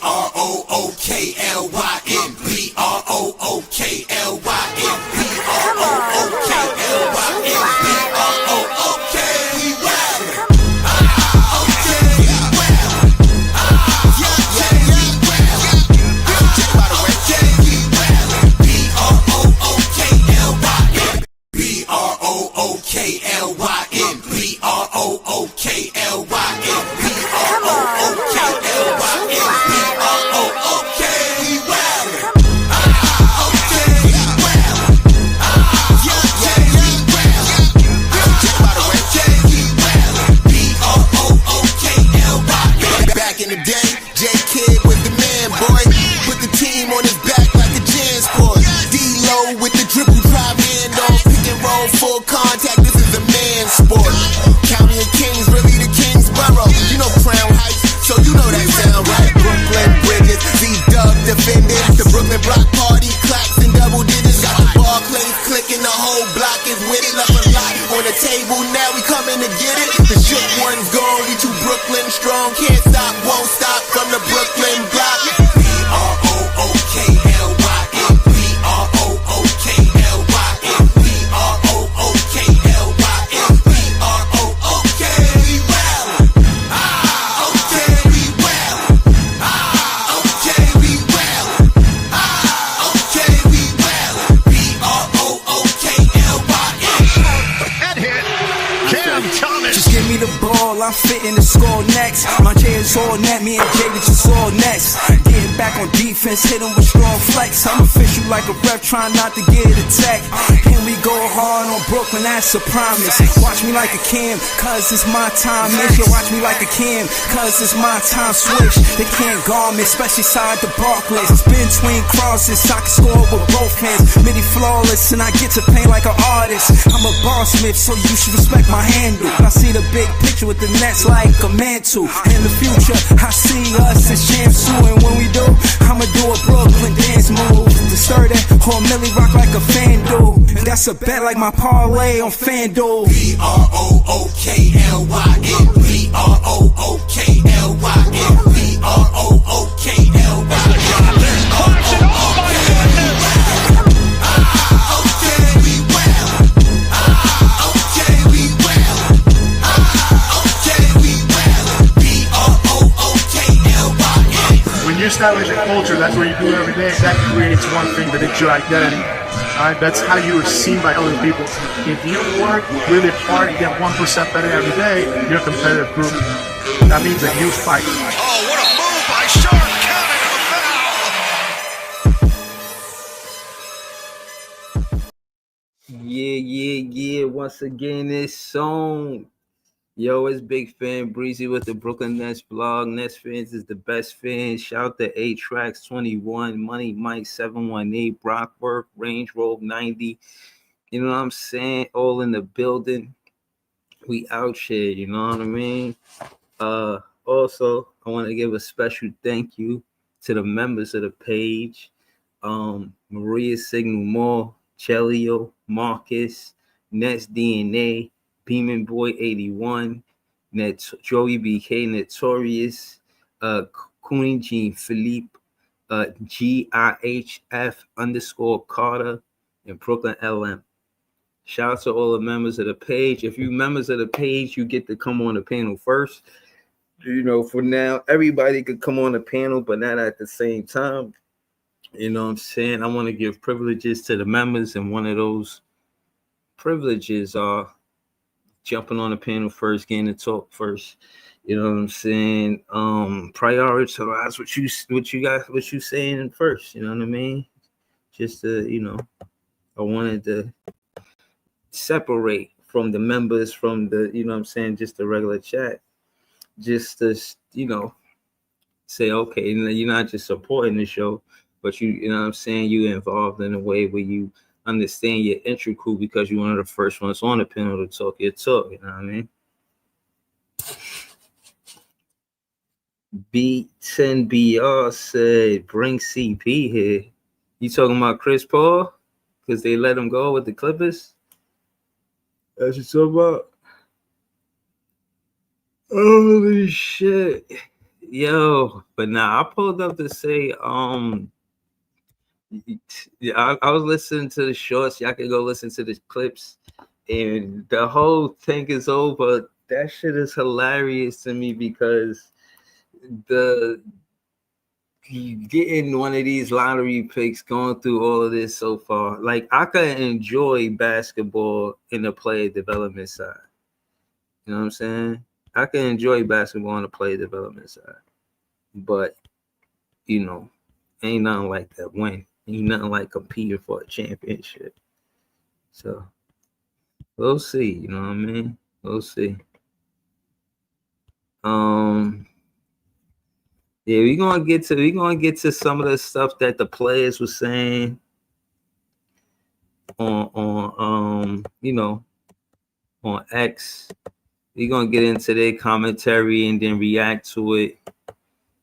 B-R-O-O-K-L-Y-N, B-R-O-O-K-L-Y-N, B-R-O-O-K-L-Y-N, B-R-O-O-K, we well. Okay, we well. Okay, we well. Okay, we well. B-R-O-O-K-L-Y-N, B-R-O-O-K-L-Y-N, B-R-O-O-K-L-Y-N, B-R-O-O-K-L-Y-N, B-R-O-O-K, we well. Okay, we well. Okay, we well. Okay, we well. B-R-O-O-K-L-Y-N. Back in the day, J-Kid was the man, boy. Put the team on his back like a Jansport. D-Lo with the dribble drive handoff. Pick and roll, full contact, this is a man's sport. County of Kings, really the Kingsborough. You know Crown Heights, so you know that sound right. Brooklyn Bridges, Z-Dub defending. The Brooklyn Block Party, clacks and double digits. Got the Barclays clicking, the whole block is with it. Left a lot on the table, now we coming to get it. The shook one's gone, we too Brooklyn strong. Can't stop, won't stop from the Brooklyn block. B-R-O-O-K-L-Y-N, B-R-O-O-K-L-Y-N, B-R-O-O-K-L-Y-N, B-R-O-O-K, we well. Okay, we well. Okay, we well. Okay, we well. B-R-O-O-K-L-Y-N. That hit. Cam Thomas. Just give me the ball, I'm fitting the score next. My J is all net, me and Jay with just all next. Getting back on defense, hit him with strong flex. I'm official like a ref, trying not to get attacked. And we go hard on Brooklyn, that's a promise. Watch me like a Cam, cause it's my time. Make you watch me like a Cam, cause it's my time. Switch, they can't guard me, especially side the Barclays. Spin between crosses, I can score with both hands. Midi flawless, and I get to paint like an artist. I'm a boss smith, so you should respect my handle. I see the big picture with the nets like a mantle. In the future, I see us as champs too. And when we do, I'ma do a Brooklyn dance move. To stir that whole Millie rock like a fan do. And that's a bet like my parlay on FanDuel. B-R-O-O-K-L-Y-N, B-R-O-O-K-L-Y-N, B-R-O-O-K-L-Y-N. Okay, we well. Okay, we well. Okay, we well. B-R-O-O-K-L-Y-N. When you establish a culture, that's what you do every day. That creates one thing, that it's your identity. Alright, that's how you are seen by other people. If you work really hard and get 1% better every day, you're a competitive group. That means that you fight. Oh, what a move by Sharp, counting a foul. Yeah. Once again, this song. Yo, it's Big Fan Breezy with the Brooklyn Nets blog. Nets fans is the best fans. Shout out to A-Tracks 21, Money Mike 718, Brockwork, Range Road 90. You know what I'm saying? All in the building. We out here, you know what I mean? Also, I want to give a special thank you to the members of the page. Maria Signal Mall, Chelio, Marcus, Nets DNA, Beeman Boy 81, Joey BK Notorious, Cooney Jean Philippe, GIHF_Carter, and Brooklyn LM. Shout out to all the members of the page. If you're members of the page, you get to come on the panel first. You know, for now, everybody could come on the panel, but not at the same time. You know what I'm saying? I want to give privileges to the members, and one of those privileges are jumping on the panel first, getting to talk first. You know what I'm saying? Prioritize what you saying first. You know what I mean? Just to, you know, I wanted to separate from the members from the, you know what I'm saying, just the regular chat. Just to, you know, say, okay, you're not just supporting the show, but you know what I'm saying, you involved in a way where you understand your entry crew because you're one of the first ones on the panel to talk your talk, you know what I mean? B10BR said, bring CP here. You talking about Chris Paul? Because they let him go with the Clippers? That's what you talking about? Holy shit. Yo, but now I pulled up to say, yeah, I was listening to the shorts. Y'all can go listen to the clips, and the whole thing is over. That shit is hilarious to me because the getting one of these lottery picks, going through all of this so far, like I could enjoy basketball in the player development side. You know what I'm saying? I can enjoy basketball on the player development side, but you know, ain't nothing like that win. Ain't nothing like competing for a championship. So we'll see. You know what I mean? We'll see. Yeah, we're gonna get to some of the stuff that the players were saying on on X. We're gonna get into their commentary and then react to it,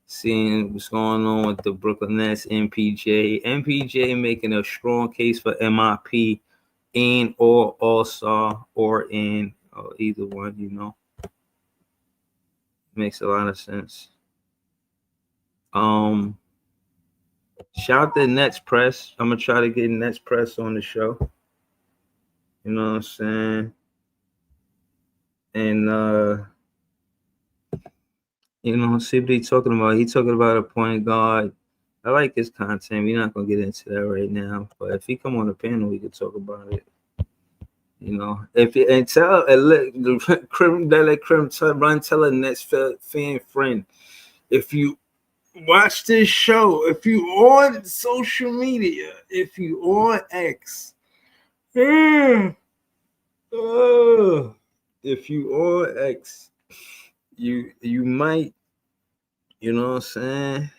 seeing what's going on with the Brooklyn Nets, MPJ making a strong case for MIP and or All-Star or in either one, makes a lot of sense. Shout out to Nets Press. I'm gonna try to get Nets Press on the show. You know what I'm saying? And see what he's talking about. He's talking about a point guard. I like his content. We're not gonna get into that right now, but if he come on the panel, we could talk about it. If you and tell let Crim tell a Nets fan friend, if you watch this show, if you on social media, if you on X, if you on X, you might, you know what I'm saying?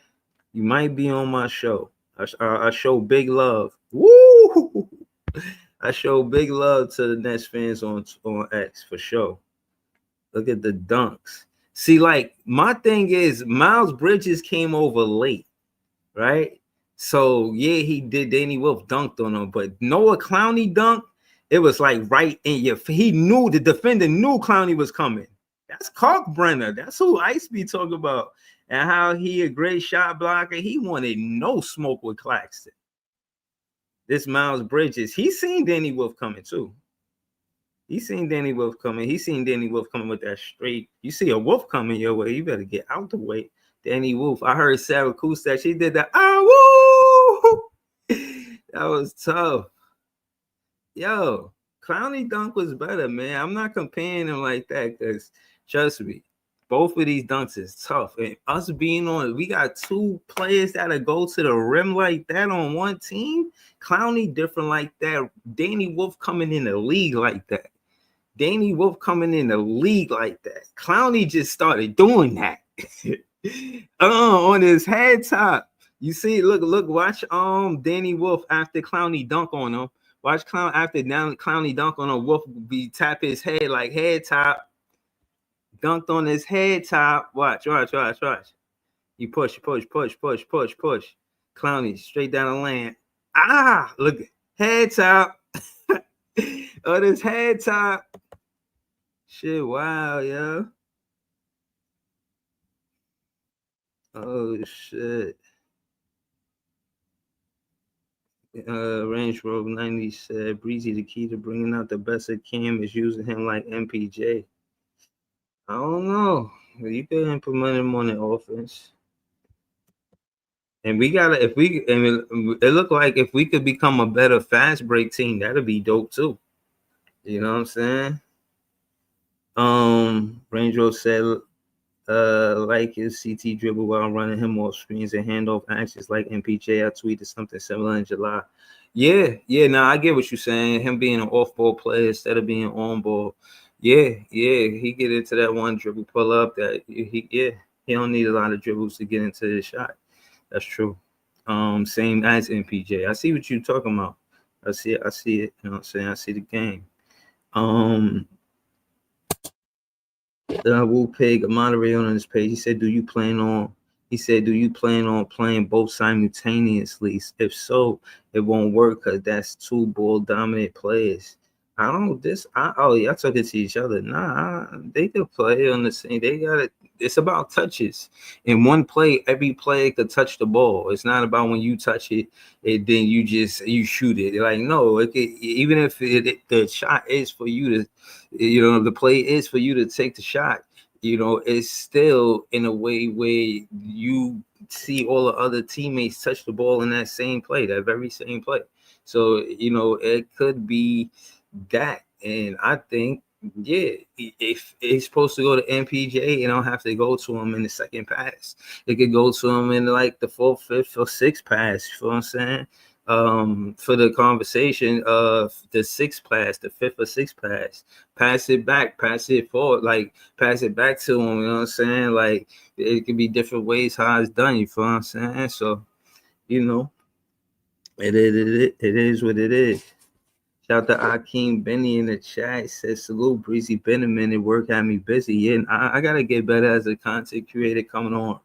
You might be on my show. I show big love. Woo! I show big love to the Nets fans on X for sure. Look at the dunks. See, like my thing is Miles Bridges came over late, right? So yeah, he did. Danny Wolf dunked on him, but Noah Clowney dunked. It was like right in your. He knew the defender knew Clowney was coming. That's Kalkbrenner. That's who Ice be talking about, and how he a great shot blocker. He wanted no smoke with Claxton. This Miles Bridges, he seen Danny Wolf coming too. He seen Danny Wolf coming. He seen Danny Wolf coming with that straight. You see a wolf coming your way, you better get out the way. Danny Wolf. I heard Sarah Kustak. She did that. Woo! That was tough. Yo, Clowney dunk was better, man. I'm not comparing him like that because trust me, both of these dunks is tough. And us being on, we got two players that'll go to the rim like that on one team. Clowney different like that. Danny Wolf coming in the league like that. Danny Wolf coming in the league like that. Clowney just started doing that. On his head top. You see, look, watch Danny Wolf after Clowney dunk on him. Watch Clowney dunk on him. Wolf be tap his head like head top. Dunked on his head top. Watch. You push. Clowney straight down the lane. Look, head top. On his head top. Shit, wow, yo. Oh shit. Range Rover 90 said Breezy, the key to bringing out the best of Cam is using him like MPJ. I don't know. You can implement him on the offense. And we gotta, it looked like if we could become a better fast break team, that'd be dope too. You know what I'm saying? Range Rover said like his CT dribble while running him off screens and handoff actions like MPJ. I tweeted something similar in July. Yeah. Now I get what you're saying. Him being an off-ball player instead of being on-ball. Yeah. He get into that one dribble pull up that he don't need a lot of dribbles to get into the shot. That's true. Same as MPJ. I see what you're talking about. I see it. You know what I'm saying? I see the game. Wu Pig, a moderator on his page, he said, do you plan on playing both simultaneously? If so, it won't work because that's two ball dominant players. Y'all took it to each other. Nah, they could play on the same. it's about touches. In one play, every player could touch the ball. It's not about when you touch it and then you shoot it. Like, no, even if the shot is for you to, the play is for you to take the shot. It's still in a way where you see all the other teammates touch the ball in that same play, that very same play. So, it could be that. And I think, yeah, if it's supposed to go to MPJ, it don't have to go to him in the second pass. It could go to him in like the fourth, fifth, or sixth pass. You know what I'm saying? For the conversation of the sixth pass, the fifth or sixth pass it back, pass it forward, like pass it back to him. You know what I'm saying? Like, it could be different ways how it's done. You feel what I'm saying? So, it is what it is. Shout out to Akeem Benny in the chat. Says, salute, Breezy. Been a minute. Work had me busy. Yeah, and I got to get better as a content creator coming on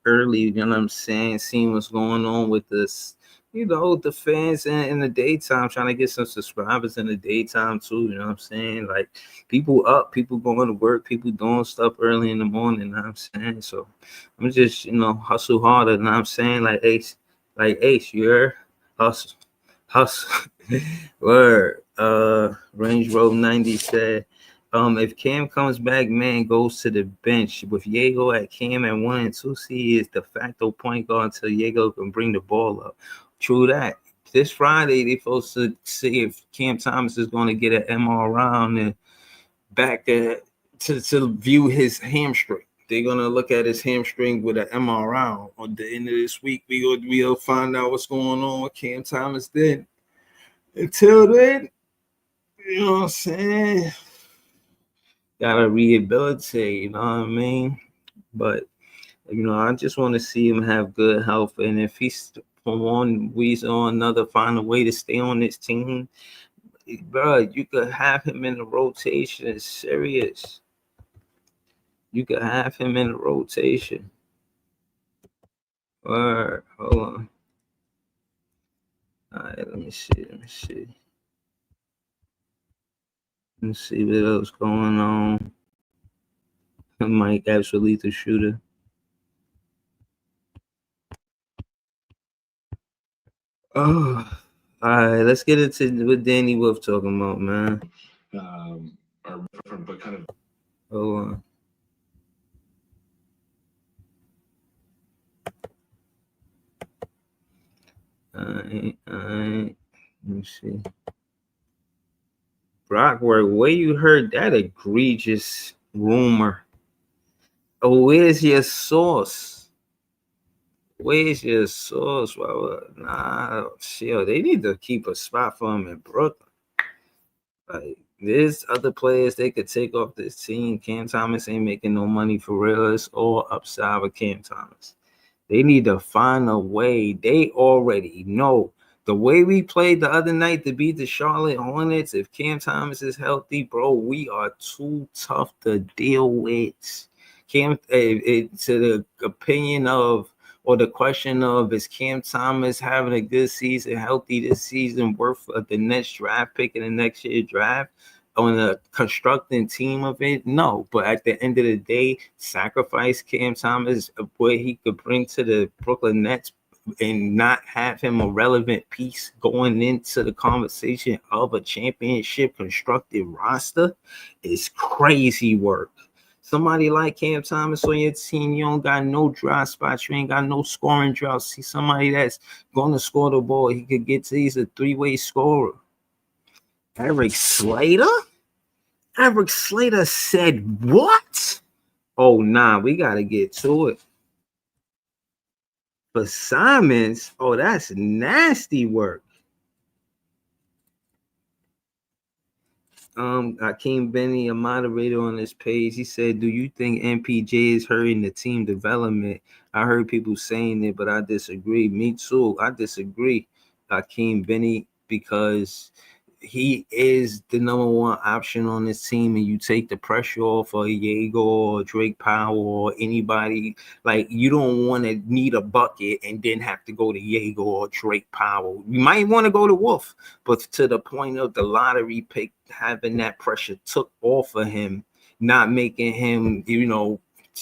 early. You know what I'm saying? Seeing what's going on with this, the fans in the daytime, trying to get some subscribers in the daytime too. You know what I'm saying? Like, people up, people going to work, people doing stuff early in the morning. You know what I'm saying? So I'm just, hustle harder. You know what I'm saying? Like Ace, you heard? Hustle. Word. Range Road 90 said, if Cam comes back, man goes to the bench. With Diego at Cam at 1 and 2, he is de facto point guard until Diego can bring the ball up. True that. This Friday, they're supposed to see if Cam Thomas is going to get an MRI and back to view his hamstring. They're gonna look at his hamstring with an MRI on the end of this week. We'll find out what's going on with Cam Thomas then. Until then, you know what I'm saying? Gotta rehabilitate, you know what I mean? But I just want to see him have good health, and if he's for one reason or another find a way to stay on this team, bro, you could have him in the rotation. It's serious. You could have him in the rotation. Hold on. All right, let me see. Let's see what else going on. Mike Absolute the shooter. Oh, all right. Let's get into what Danny Wolf talking about, man. Are different, but kind of. Hold on. All right. Let me see. Brockwork, where you heard that egregious rumor? Oh, where's your source? Where's your source? Well, nah, chill. They need to keep a spot for him in Brooklyn. Like, there's other players they could take off this team. Cam Thomas ain't making no money for real. It's all upside with Cam Thomas. They need to find a way. They already know. The way we played the other night to beat the Charlotte Hornets, if Cam Thomas is healthy, bro, we are too tough to deal with. To the opinion of, or the question of, is Cam Thomas having a good season, healthy this season, worth of the next draft pick in the next year's draft? On a constructing team of it, no. But at the end of the day, sacrifice Cam Thomas, what he could bring to the Brooklyn Nets, and not have him a relevant piece going into the conversation of a championship constructed roster is crazy work. Somebody like Cam Thomas on your team, you don't got no dry spots, you ain't got no scoring drought. See somebody that's going to score the ball, he could get to, he's a three-way scorer. Eric Slater? Eric Slater said what? Oh, nah, we got to get to it. For Simons, oh, that's nasty work. Akeem Benny, a moderator on this page, he said, do you think MPJ is hurting the team development? I heard people saying it, but I disagree. Me too. I disagree, Akeem Benny, because he is the number one option on this team, and you take the pressure off of Diego or Drake Powell or anybody. Like, you don't want to need a bucket and then have to go to Diego or Drake Powell. You might want to go to Wolf, but to the point of the lottery pick, having that pressure took off of him, not making him,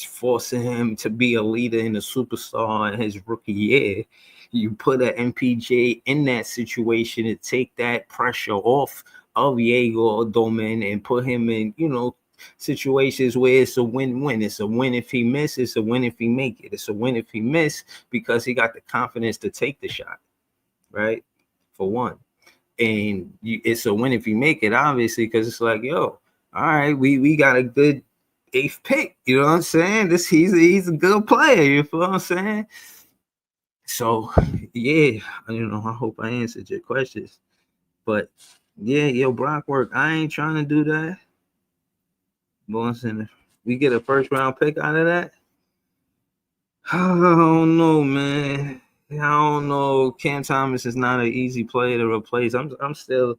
forcing him to be a leader and a superstar in his rookie year. You put an MPJ in that situation to take that pressure off of Diego Doman and put him in, situations where it's a win-win. It's a win if he misses, it's a win if he make it. It's a win if he miss because he got the confidence to take the shot, right? For one. And it's a win if you make it, obviously, because it's like, yo, all right, we got a good 8th pick. You know what I'm saying? He's a good player. You feel what I'm saying? So yeah, I hope I answered your questions. But yeah, yo, Brock work. I ain't trying to do that. Boston, if we get a 1st round pick out of that, I don't know, man. I don't know. Cam Thomas is not an easy player to replace. I'm still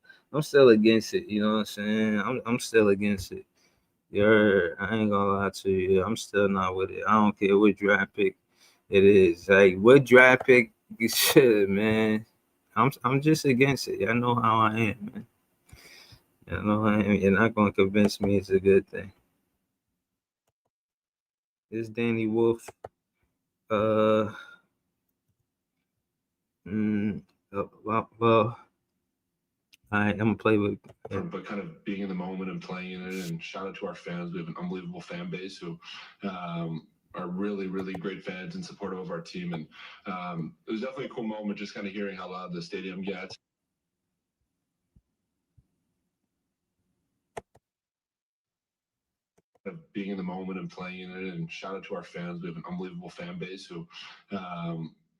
against it. You know what I'm saying? I'm still against it. I ain't gonna lie to you. I'm still not with it. I don't care what draft pick it is. Like what draft pick shit, man. I'm just against it. I know how I am, man. I know how I am. You're not gonna convince me it's a good thing. It's Danny Wolf. Well, I'm gonna play with. But kind of being in the moment and playing in it, and shout out to our fans. We have an unbelievable fan base who are really, really great fans and supportive of our team. And it was definitely a cool moment just kind of hearing how loud the stadium gets. Being in the moment and playing in it, and shout out to our fans. We have an unbelievable fan base who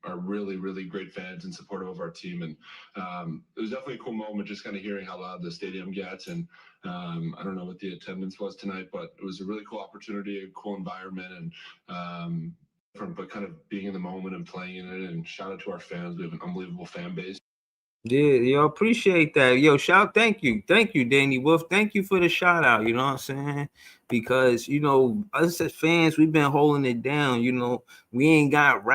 are really, really great fans and supportive of our team. And it was definitely a cool moment just kind of hearing how loud the stadium gets. And I don't know what the attendance was tonight, but it was a really cool opportunity, a cool environment, and but kind of being in the moment and playing in it. And shout out to our fans. We have an unbelievable fan base. Yeah, appreciate that. Thank you, Danny Wolf. Thank you for the shout out. You know what I'm saying? Because us as fans, we've been holding it down. We ain't got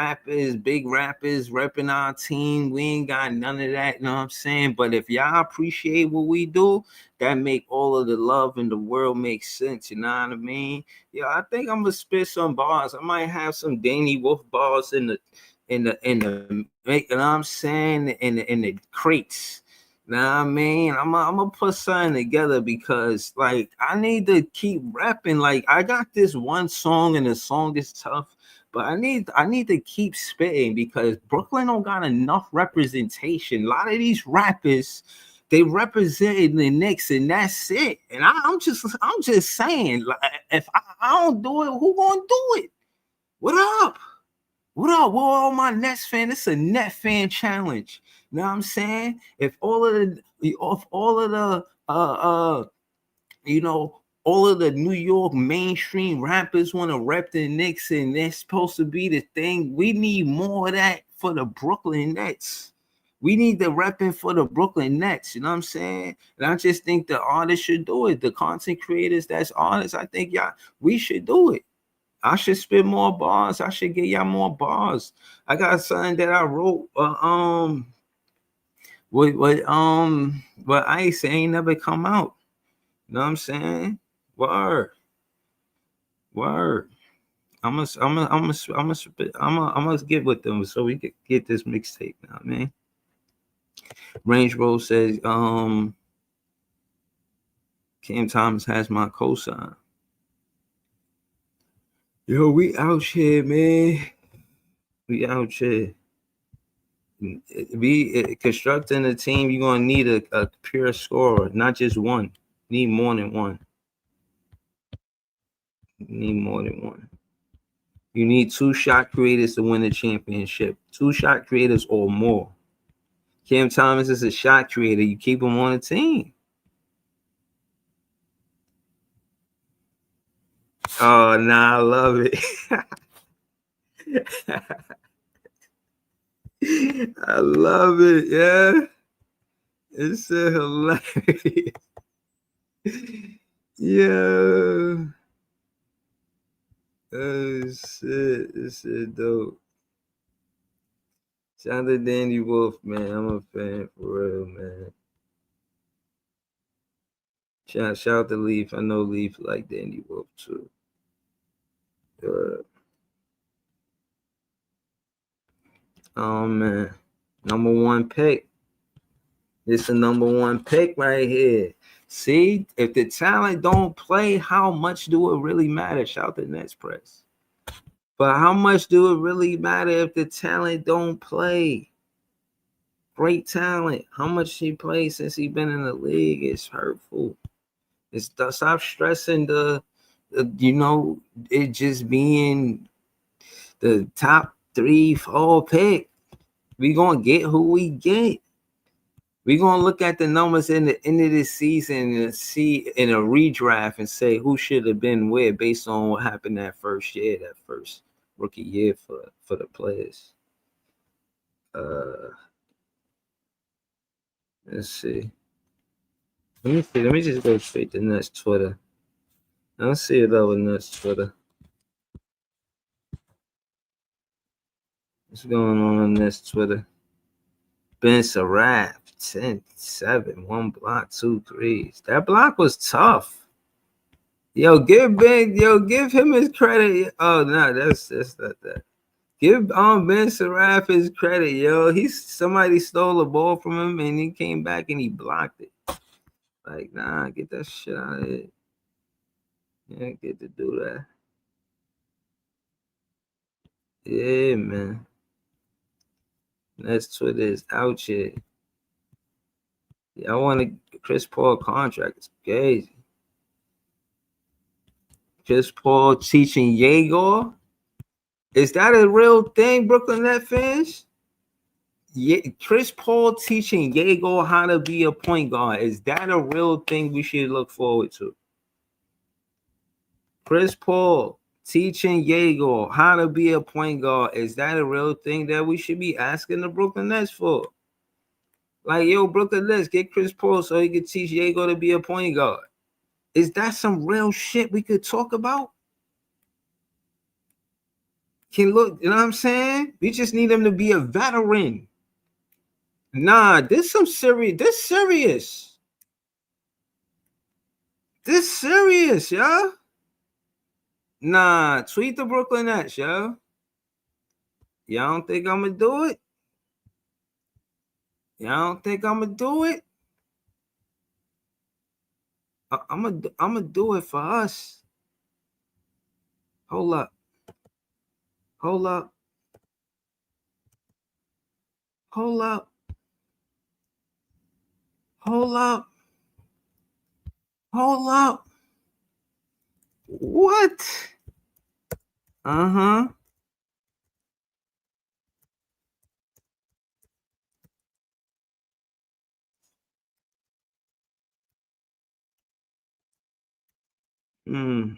big rappers repping our team. We ain't got none of that. You know what I'm saying? But if y'all appreciate what we do, that make all of the love in the world make sense. You know what I mean? I think I'm gonna spit some bars. I might have some Danny Wolf bars in the you know what I'm saying, in the crates. Now I mean, I'm gonna put something together because like I need to keep rapping. Like I got this one song and the song is tough, but I need to keep spitting because Brooklyn don't got enough representation. A lot of these rappers, they represented the Knicks and that's it. And I'm just saying, like if I don't do it, who gonna do it? What up? What up? Well, all my Nets fans, it's a net fan challenge. You know what I'm saying? If all of the all of the New York mainstream rappers want to rep the Knicks and they're supposed to be the thing, we need more of that for the Brooklyn Nets. We need the repping for the Brooklyn Nets. You know what I'm saying? And I just think the artists should do it. The content creators that's artists, I think we should do it. I should spit more bars. I should get y'all more bars. I got something that I wrote. But Ice ain't never come out. You know what I'm saying? Word. I'm gonna get with them so we can get this mixtape now, man. Range Road says, Cam Thomas has my cosign. Yo, we out here, man. We out here. Be constructing a team, you're gonna need a pure scorer, not just one. Need more than one. Need more than one. You need 2 shot creators to win the championship. 2 shot creators or more. Cam Thomas is a shot creator. You keep him on the team. Oh, nah, I love it. I love it, yeah. It's so hilarious. Yeah. Oh shit, this shit dope. Shout out to Danny Wolf, man. I'm a fan for real, man. Shout out to Leaf. I know Leaf like Danny Wolf too. Oh man, number one pick. This is the number one pick right here. See, if the talent don't play, how much do it really matter? Shout the Nets press. But how much do it really matter if the talent don't play? Great talent. How much he played since he been in the league is hurtful. It's stop stressing it just being the top 3-4 pick. We gonna get who we get. We gonna look at the numbers in the end of this season and see in a redraft and say who should have been where based on what happened that first year, that first rookie year for the players. Let's see. Let me see. Let me just go straight to Nets Twitter. I don't see it over Nets Twitter. What's going on Nets Twitter? Ben Saraf, 10-7, 1 block, 2 threes. That block was tough. Give him his credit. Oh no, that's not that. Give Ben Saraf his credit, yo. Somebody stole the ball from him and he came back and he blocked it. Like, nah, get that shit out of here. You don't get to do that. Yeah, man. That's Twitter is out here. I want a Chris Paul contract. It's crazy. Chris Paul teaching Yegor. Is that a real thing, Brooklyn Net fans? Yeah, Chris Paul teaching Yegor how to be a point guard. Is that a real thing we should look forward to? Chris Paul teaching Yegor how to be a point guard. Is that a real thing that we should be asking the Brooklyn Nets for? Like, yo, Brooklyn Nets, get Chris Paul so he can teach Yegor to be a point guard. Is that some real shit we could talk about? You know what I'm saying? We just need him to be a veteran. Nah, this serious. This serious, yo. Nah, tweet the Brooklyn Nets, yo. Y'all don't think I'm gonna do it? Y'all don't think I'm gonna do it? I'm gonna do it for us. Hold up. Hold up. Hold up. Hold up. Hold up. What? Uh-huh. Hmm.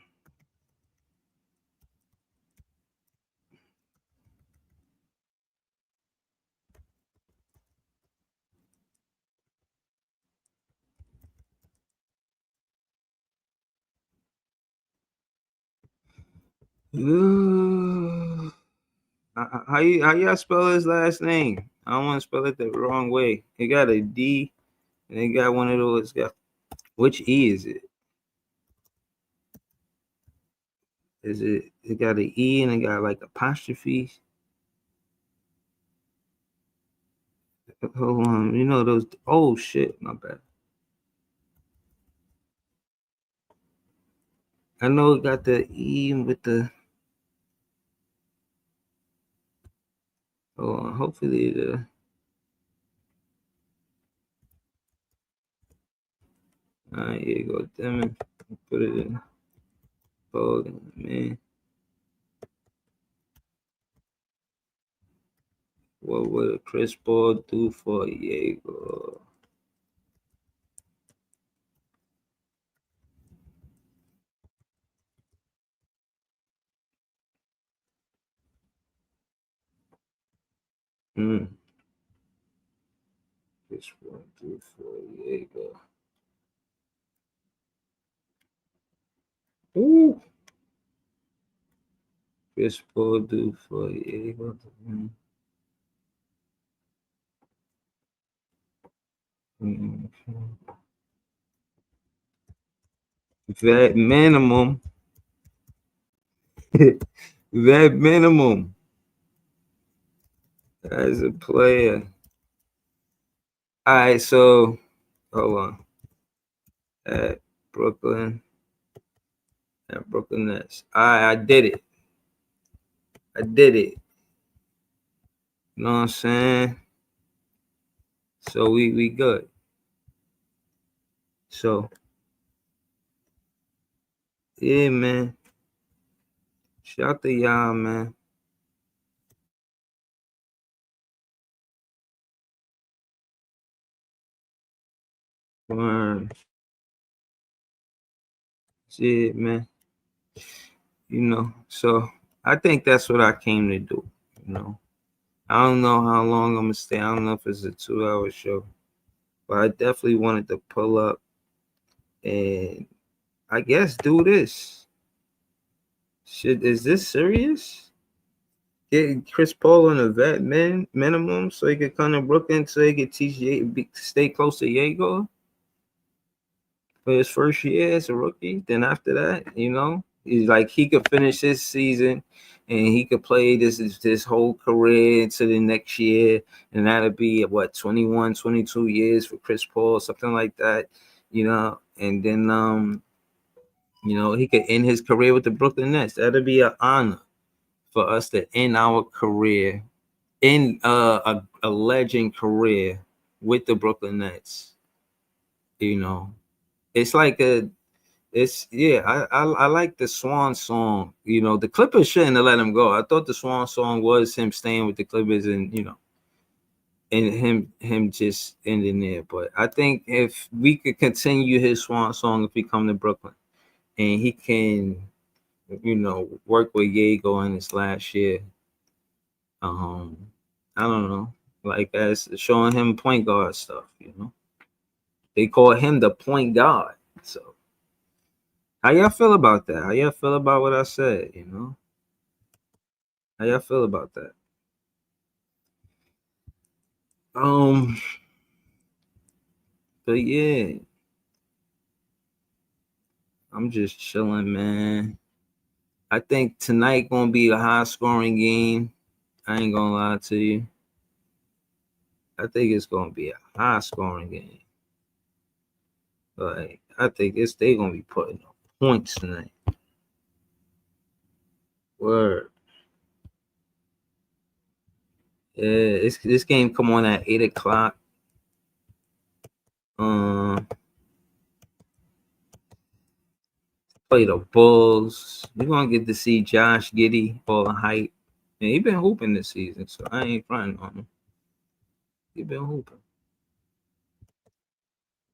How y'all spell his last name? I don't want to spell it the wrong way. It got a D and it got one of those. Which E is it? It got an E and it got like apostrophes? Hold on, you know those. Oh shit, my bad. I know it got the E with the. Oh, hopefully the. All right, here you go. Damn it. Put it in. Oh, man. What would Chris Paul do for Diego? Chris Paul do for Diego. Ooh. Chris Paul do for Diego. Vet minimum. That minimum as a player. All right, so hold on. At Brooklyn, at Brooklyn Nets. All right, I did it. I did it. You know what I'm saying? So we good. So yeah, man. Shout out to y'all, man. Shit, man. You know, so I think that's what I came to do. You know, I don't know how long I'm gonna stay. I don't know if it's a 2-hour show, but I definitely wanted to pull up and I guess do this. Shit, is this serious? Get Chris Paul on a vet minimum so he could come to Brooklyn so he could stay close to Diego for his first year as a rookie. Then after that, you know, he's like he could finish his season and he could play this whole career into the next year, and that'll be what 21, 22 years for Chris Paul, something like that, you know. And then you know, he could end his career with the Brooklyn Nets. That'd be an honor for us to end our career in a legend career with the Brooklyn Nets. You know, it's like I like the Swan song. You know, the Clippers shouldn't have let him go. I thought the Swan song was him staying with the Clippers and you know, and him just ending there. But I think if we could continue his Swan song if he come to Brooklyn and he can, you know, work with Diego in his last year. I don't know, like as showing him point guard stuff. You know, they call him the point guard. So how y'all feel about that? How y'all feel about what I said? You know, how y'all feel about that? Um, but yeah, I'm just chilling, man. I think tonight gonna be a high scoring game. I ain't gonna lie to you. I think it's gonna be a high scoring game. Like I think they gonna be putting up points tonight. Word. Yeah, this game come on at 8 o'clock. Play the Bulls. We're gonna get to see Josh Giddey all the hype. And he been hooping this season, so I ain't fronting on him. He been hooping.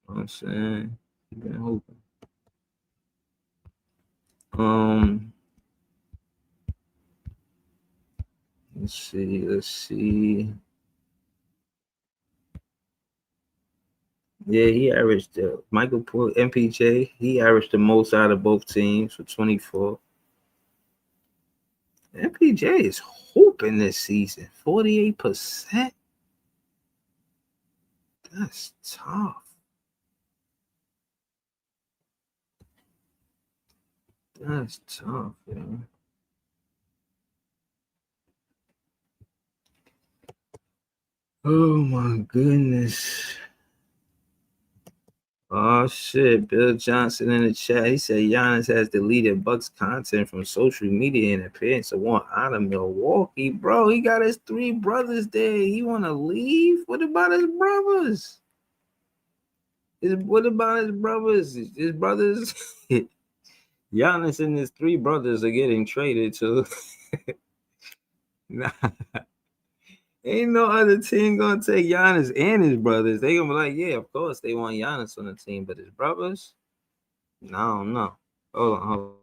You know what I'm saying? He been hooping. Let's see. Yeah, he averaged Michael Porter, MPJ. He averaged the most out of both teams for 24. MPJ is hooping this season, 48%. That's tough. That's tough, man. Oh my goodness. Oh shit, Bill Johnson in the chat. He said Giannis has deleted Bucks content from social media in appearance of one out of Milwaukee. Bro, he got his 3 brothers there. He wanna leave? What about his brothers? What about his brothers? His brothers Giannis and his 3 brothers are getting traded to nah. Ain't no other team gonna take Giannis and his brothers. They gonna be like, yeah, of course they want Giannis on the team, but his brothers? No, I don't know. Hold on.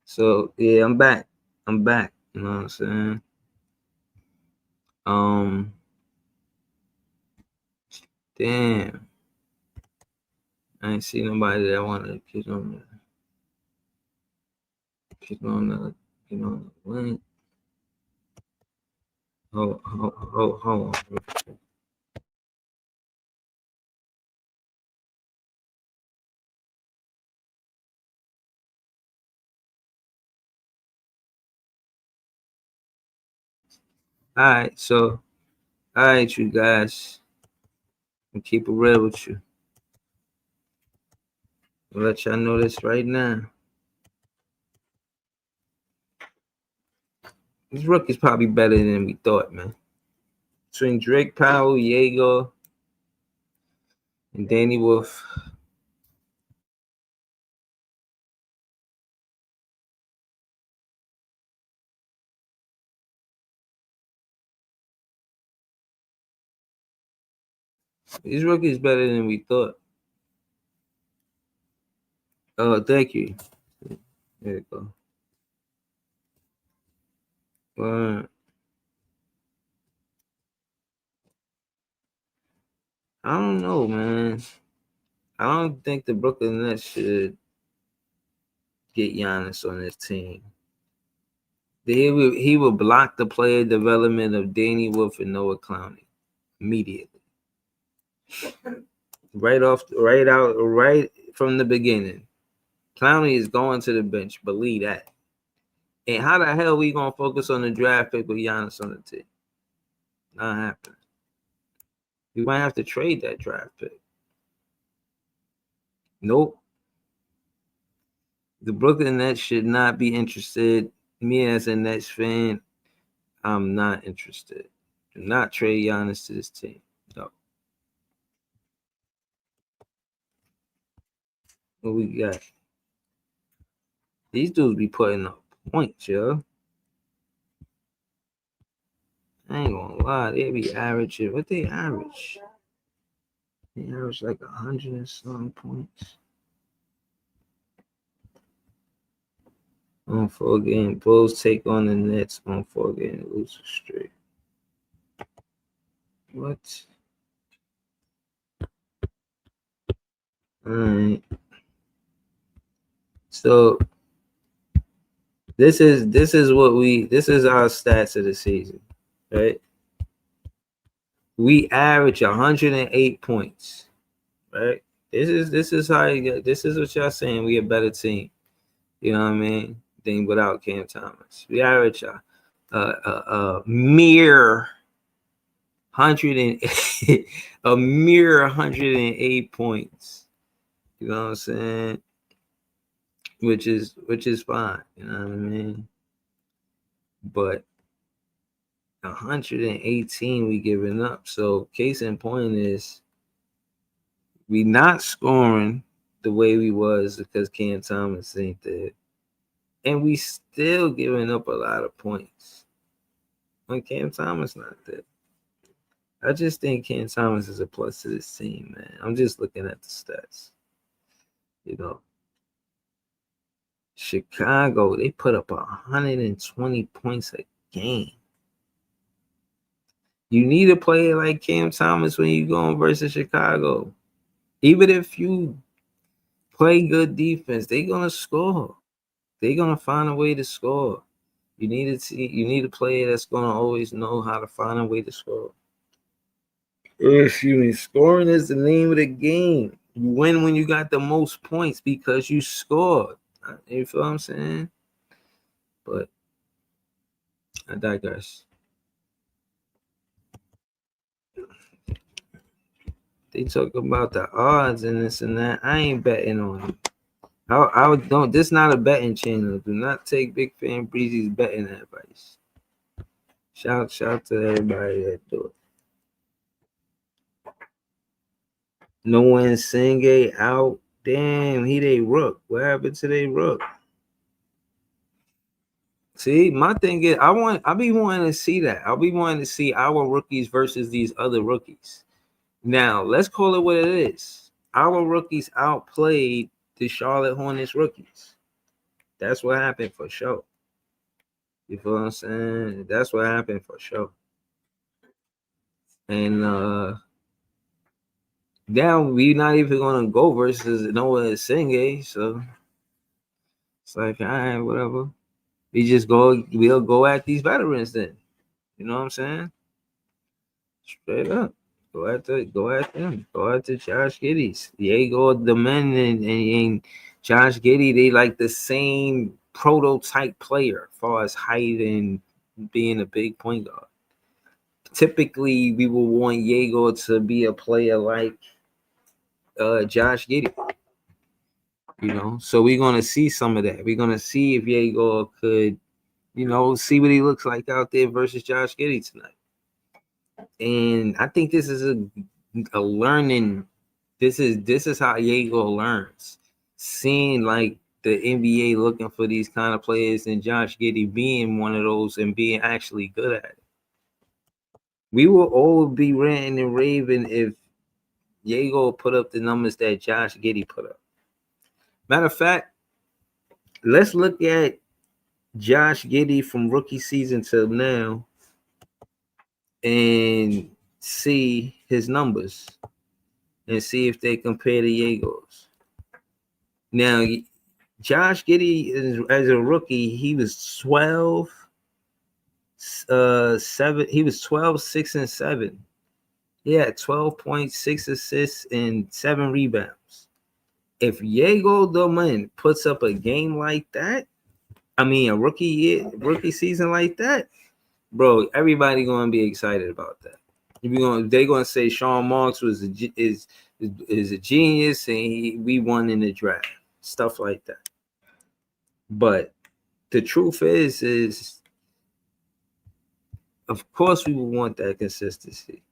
So yeah, I'm back. I'm back. You know what I'm saying? Um, damn. I ain't see nobody that wanna get on the link. Hold on. All right, you guys. I'll keep it real with you. I'll let y'all know this right now. This rookie's probably better than we thought, man. Between Drake Powell, Jaeger, and Danny Wolf. These rookies better than we thought. Oh, thank you. There you go. I don't know, man. I don't think the Brooklyn Nets should get Giannis on this team. He would block the player development of Danny Wolf and Noah Clowney immediately. Right from the beginning. Clowney is going to the bench. Believe that. And how the hell we gonna focus on the draft pick with Giannis on the team? Not happening. We might have to trade that draft pick. Nope. The Brooklyn Nets should not be interested. Me as a Nets fan, I'm not interested. Do not trade Giannis to this team. No. What we got? These dudes be putting up points, yo. I ain't gonna lie, they be averaging. What they average? They average like 100 and some points. On 4-game. Bulls take on the Nets on 4-game losing streak. What? All right. So this is our stats of the season, right? We average 108 points, right? This is how you get. This is what y'all saying. We a better team, you know what I mean? Than without Cam Thomas. We average a mere 108, a mere 108 points. You know what I'm saying? Which is fine, you know what I mean? But 118 we giving up. So case in point is we not scoring the way we was because Cam Thomas ain't there. And we still giving up a lot of points when Cam Thomas not there. I just think Cam Thomas is a plus to this team, man. I'm just looking at the stats. You know, Chicago, they put up 120 points a game. You need a player like Cam Thomas when you're going versus Chicago. Even if you play good defense, they're gonna score. They're gonna find a way to score. You need a player that's gonna always know how to find a way to score. Excuse me, scoring is the name of the game. You win when you got the most points because you scored. You feel what I'm saying? But I digress. They talk about the odds and this and that. I ain't betting on it. I don't. This not a betting channel. Do not take Big Fan Breezy's betting advice. Shout to everybody that do it. No one Senge out. Damn, he they rook. What happened to they rook? See, my thing is, I'll be wanting to see that. I'll be wanting to see our rookies versus these other rookies. Now, let's call it what it is. Our rookies outplayed the Charlotte Hornets rookies. That's what happened for sure. You feel what I'm saying? That's what happened for sure. And now we're not even gonna go versus Noah Senge, so it's like, all right, whatever. We'll go at these veterans then. You know what I'm saying? Straight up. Go after him. Go after Josh Giddey's. Diego the men and Josh Giddey, they like the same prototype player as far as height and being a big point guard. Typically, we will want Diego to be a player like Josh Giddey. You know, so we're gonna see some of that. We're gonna see if Diego could, see what he looks like out there versus Josh Giddey tonight. And I think this is a learning. This is how Diego learns. Seeing like the NBA looking for these kind of players and Josh Giddey being one of those and being actually good at it. We will all be ranting and raving if Diego put up the numbers that Josh Giddey put up. Matter of fact, let's look at Josh Giddey from rookie season till now and see his numbers and see if they compare to Diego's. Now, Josh Giddey, as a rookie, he was 12, 7. He was 12, 6, and 7. He had 12.6 assists and 7 rebounds. If Diego Doman puts up a game like that, a rookie season like that, bro, everybody gonna be excited about that. They're gonna say Sean Marks is a genius and we won in the draft, stuff like that. But the truth is of course we would want that consistency.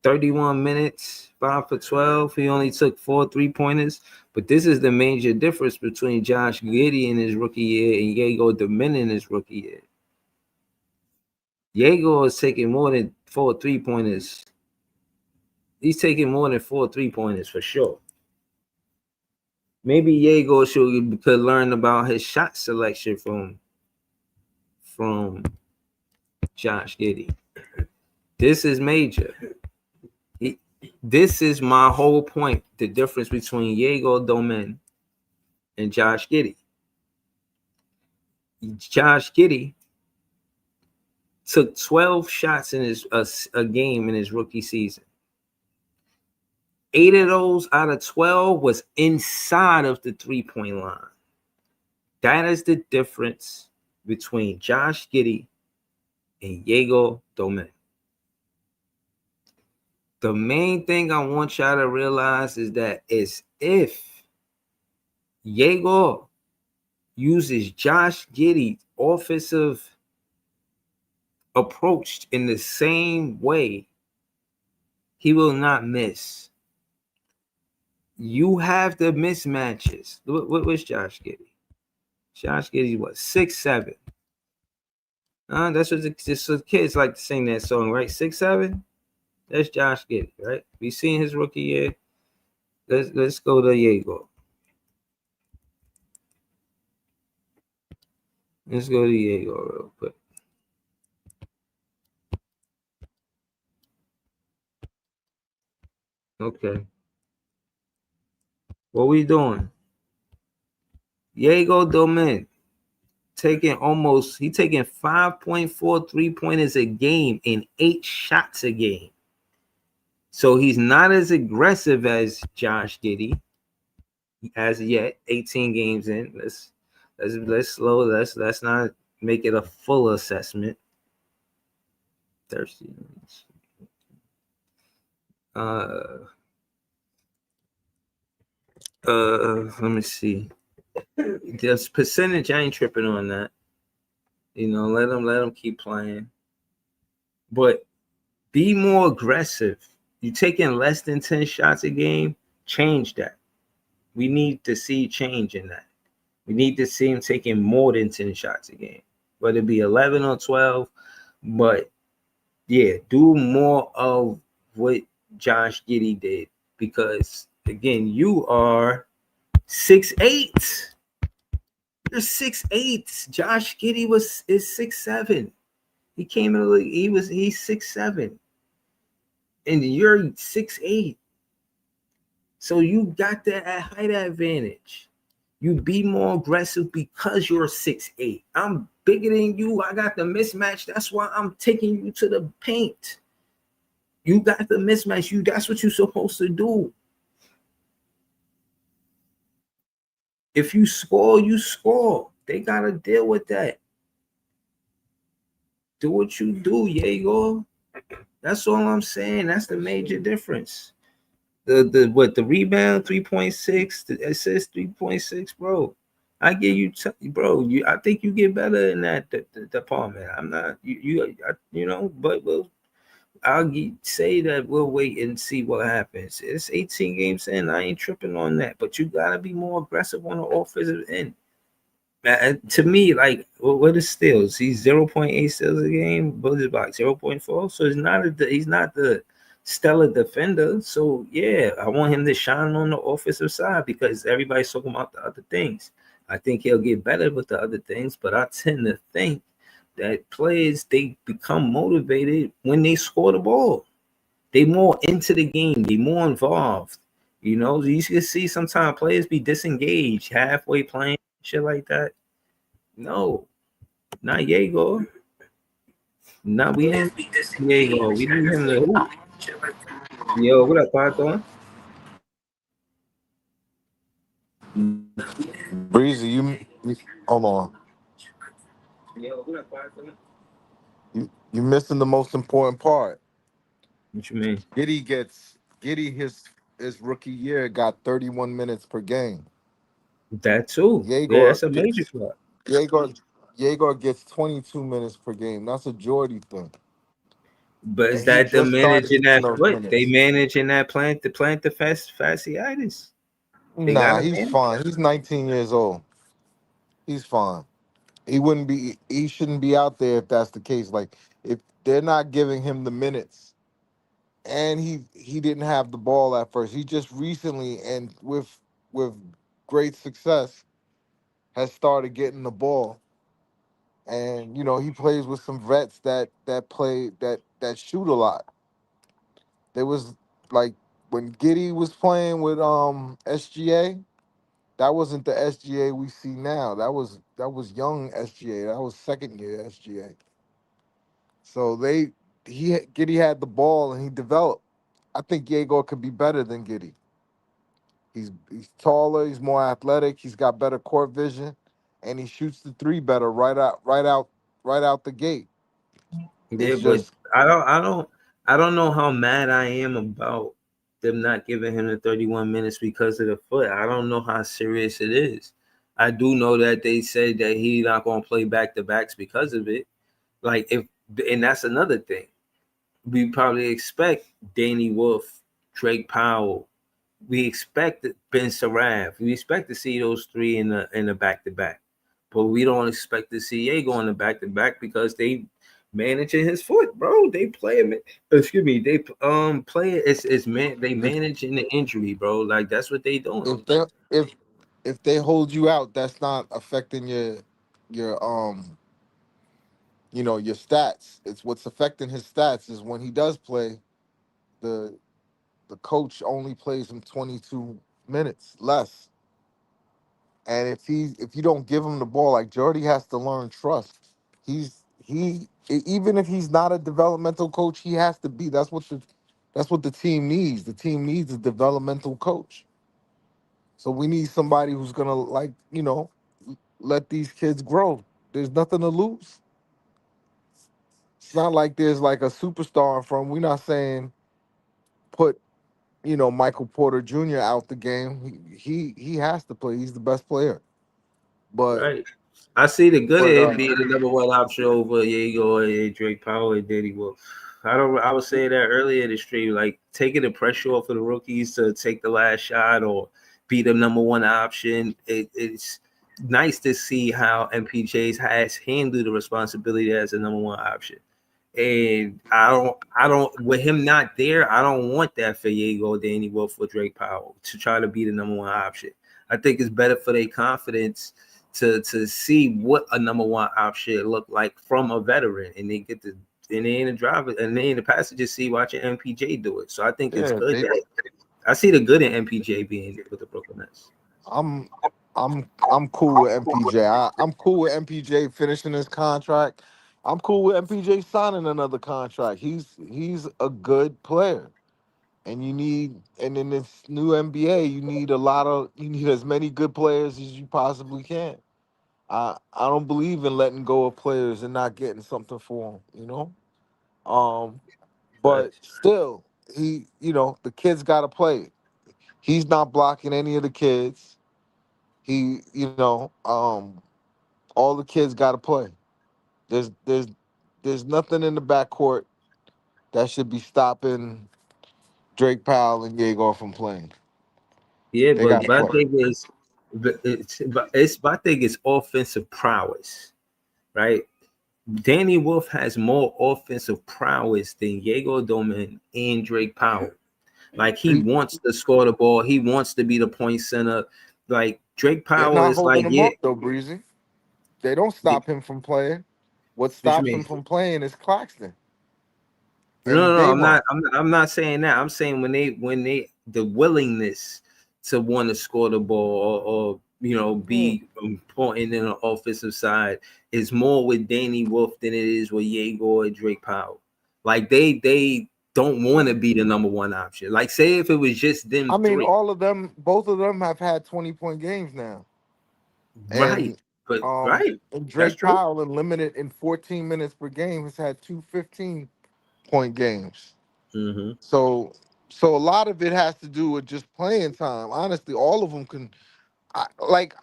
31 minutes, 5 for 12. He only took 4 3-pointers. But this is the major difference between Josh Giddey in his rookie year and Diego Domen in his rookie year. Diego is taking more than 4 3-pointers. He's taking more than 4 3-pointers for sure. Maybe Diego could learn about his shot selection from Josh Giddey. This is major. This is my whole point. The difference between Diego Domen and Josh Giddey. Josh Giddey took 12 shots in a game in his rookie season. 8 of those out of 12 was inside of the 3-point line. That is the difference between Josh Giddey and Diego Domen. The main thing I want y'all to realize is that if Diego uses Josh Giddey's offensive approach in the same way, he will not miss. You have the mismatches. What was Josh Giddey? Josh Giddey was 6'7". That's what the kids like to sing that song, right? 6'7". That's Josh Giddey, right? We seen his rookie year. Let's go to Diego. Let's go to Diego real quick. Okay. What we doing? Diego Domen taking 5.4 3-pointers a game and 8 shots a game. So he's not as aggressive as Josh Giddey as yet. 18 games in. Let's slow. Let's not make it a full assessment. Thirsty. Let me see. This percentage, I ain't tripping on that. Let them keep playing. But be more aggressive. You taking less than 10 shots a game, change that. We need to see change in that. We need to see him taking more than 10 shots a game, whether it be 11 or 12. But yeah, do more of what Josh Giddey did, because again, you are 6'8". You're 6'8". Josh Giddey is 6'7". He came in the league. He's 6'7". And you're 6'8". So you got that height advantage. You be more aggressive because you're 6'8". I'm bigger than you. I got the mismatch. That's why I'm taking you to the paint. You got the mismatch. That's what you're supposed to do. If you score, you score. They gotta deal with that. Do what you do, Diego. That's all I'm saying. That's the major difference. The rebound 3.6, the assist 3.6, bro. I give you, bro. I think you get better in that department. I'm not but say that we'll wait and see what happens. It's 18 games in. I ain't tripping on that, but you gotta be more aggressive on the offensive end. To me, like, what is steals? He's 0.8 steals a game. Bulls box 0.4. So he's not the stellar defender. So yeah, I want him to shine on the offensive side because everybody's talking about the other things. I think he'll get better with the other things, but I tend to think that players, they become motivated when they score the ball. They more into the game. They more involved. You can see sometimes players be disengaged halfway playing, shit like that. No, not Diego. Not we didn't Diego. We need him to hoop. Yo, what up, Pato? Breezy, you hold on. Yo, what up, Pato? You missing the most important part. What you mean? Giddy his rookie year got 31 minutes per game. That too. Yeah, Jaegor that's a major gets part. Jaegor Jaegor gets 22 minutes per game. That's a Jordy thing, But is and he that the just started managing getting that those foot? They minutes. managing that plant the fasciitis. They Nah, gotta he's manage. fine. He's 19 years old. He's fine. He wouldn't be. He shouldn't be out there if that's the case. Like if they're not giving him the minutes, and he didn't have the ball at first. He just recently and with great success has started getting the ball. And he plays with some vets that shoot a lot. There was like when Giddy was playing with SGA, that wasn't the SGA we see now. That was young SGA. That was second year SGA. So Giddy had the ball and he developed. I think Diego could be better than Giddy. He's taller, he's more athletic, he's got better court vision, and he shoots the three better right out the gate. Yeah, It's but just I don't know how mad I am about them not giving him the 31 minutes because of the foot. I don't know how serious it is. I do know that they said that he's not gonna play back to backs because of it. And that's another thing. We probably expect Danny Wolf, Drake Powell. We expect Ben Saraf. We expect to see those three in the back to back, but we don't expect to see Ye going to back to back because they managing his foot, bro. They play him. Excuse me. They play it. It's man. They managing the injury, bro. Like that's what they doing. if they if they hold you out, that's not affecting your your stats. It's what's affecting his stats is when he does play, the the coach only plays him 22 minutes less. And if you don't give him the ball, like Jordy has to learn trust. Even if he's not a developmental coach, he has to be. That's what the team needs. The team needs a developmental coach. So we need somebody who's gonna let these kids grow. There's nothing to lose. It's not like there's like a superstar in front. We're not saying put Michael Porter Jr. out the game. He has to play. He's the best player. But Right. I see the good but in him being the number one option over Diego or Drake Powell and Danny Wolf. I was saying that earlier in the stream, like taking the pressure off of the rookies to take the last shot or be the number one option. It's nice to see how MPJs has handled the responsibility as a number one option. And I don't with him not there, I don't want that for Diego, Danny Wolf, or Drake Powell to try to be the number one option. I think it's better for their confidence to see what a number one option look like from a veteran, and they get to and they in the driver and they in the passengers see watching MPJ do it. So I think it's yeah, good. I see the good in MPJ being with the Brooklyn Nets. I'm I'm cool with MPJ. I'm cool with MPJ finishing his contract. I'm cool with MPJ signing another contract. He's a good player. And in this new NBA, you need as many good players as you possibly can. I don't believe in letting go of players and not getting something for them, you know? Um, but Facts. still, the kids got to play. He's not blocking any of the kids. All the kids got to play. There's there's there's nothing in the backcourt that should be stopping Drake Powell and Yegor from playing. Yeah, They got but to my play. thing is, it's my thing is offensive prowess, right? Danny Wolf has more offensive prowess than Diego Doman and Drake Powell. Like he He, wants to score the ball, he wants to be the point center. Like Drake they're Powell not is holding like, him yeah, up though, Breezy. They don't yeah, stop him from playing. What what you stops mean? him from playing is Claxton No, and no, I'm Daymond. not. I'm not saying that. I'm saying when they the willingness to want to score the ball or Yeah. be important in the offensive side is more with Danny Wolf than it is with Yegor or Drake Powell. Like they don't want to be the number one option. Like say if it was just them I mean, three, all of them, both of them have had 20-point games now. right? And But um right, and that's Drake true. Powell, in limited in 14 minutes per game, has had two 15-point games. Hmm. So so a lot of it has to do with just playing time. Honestly, all of them can. Like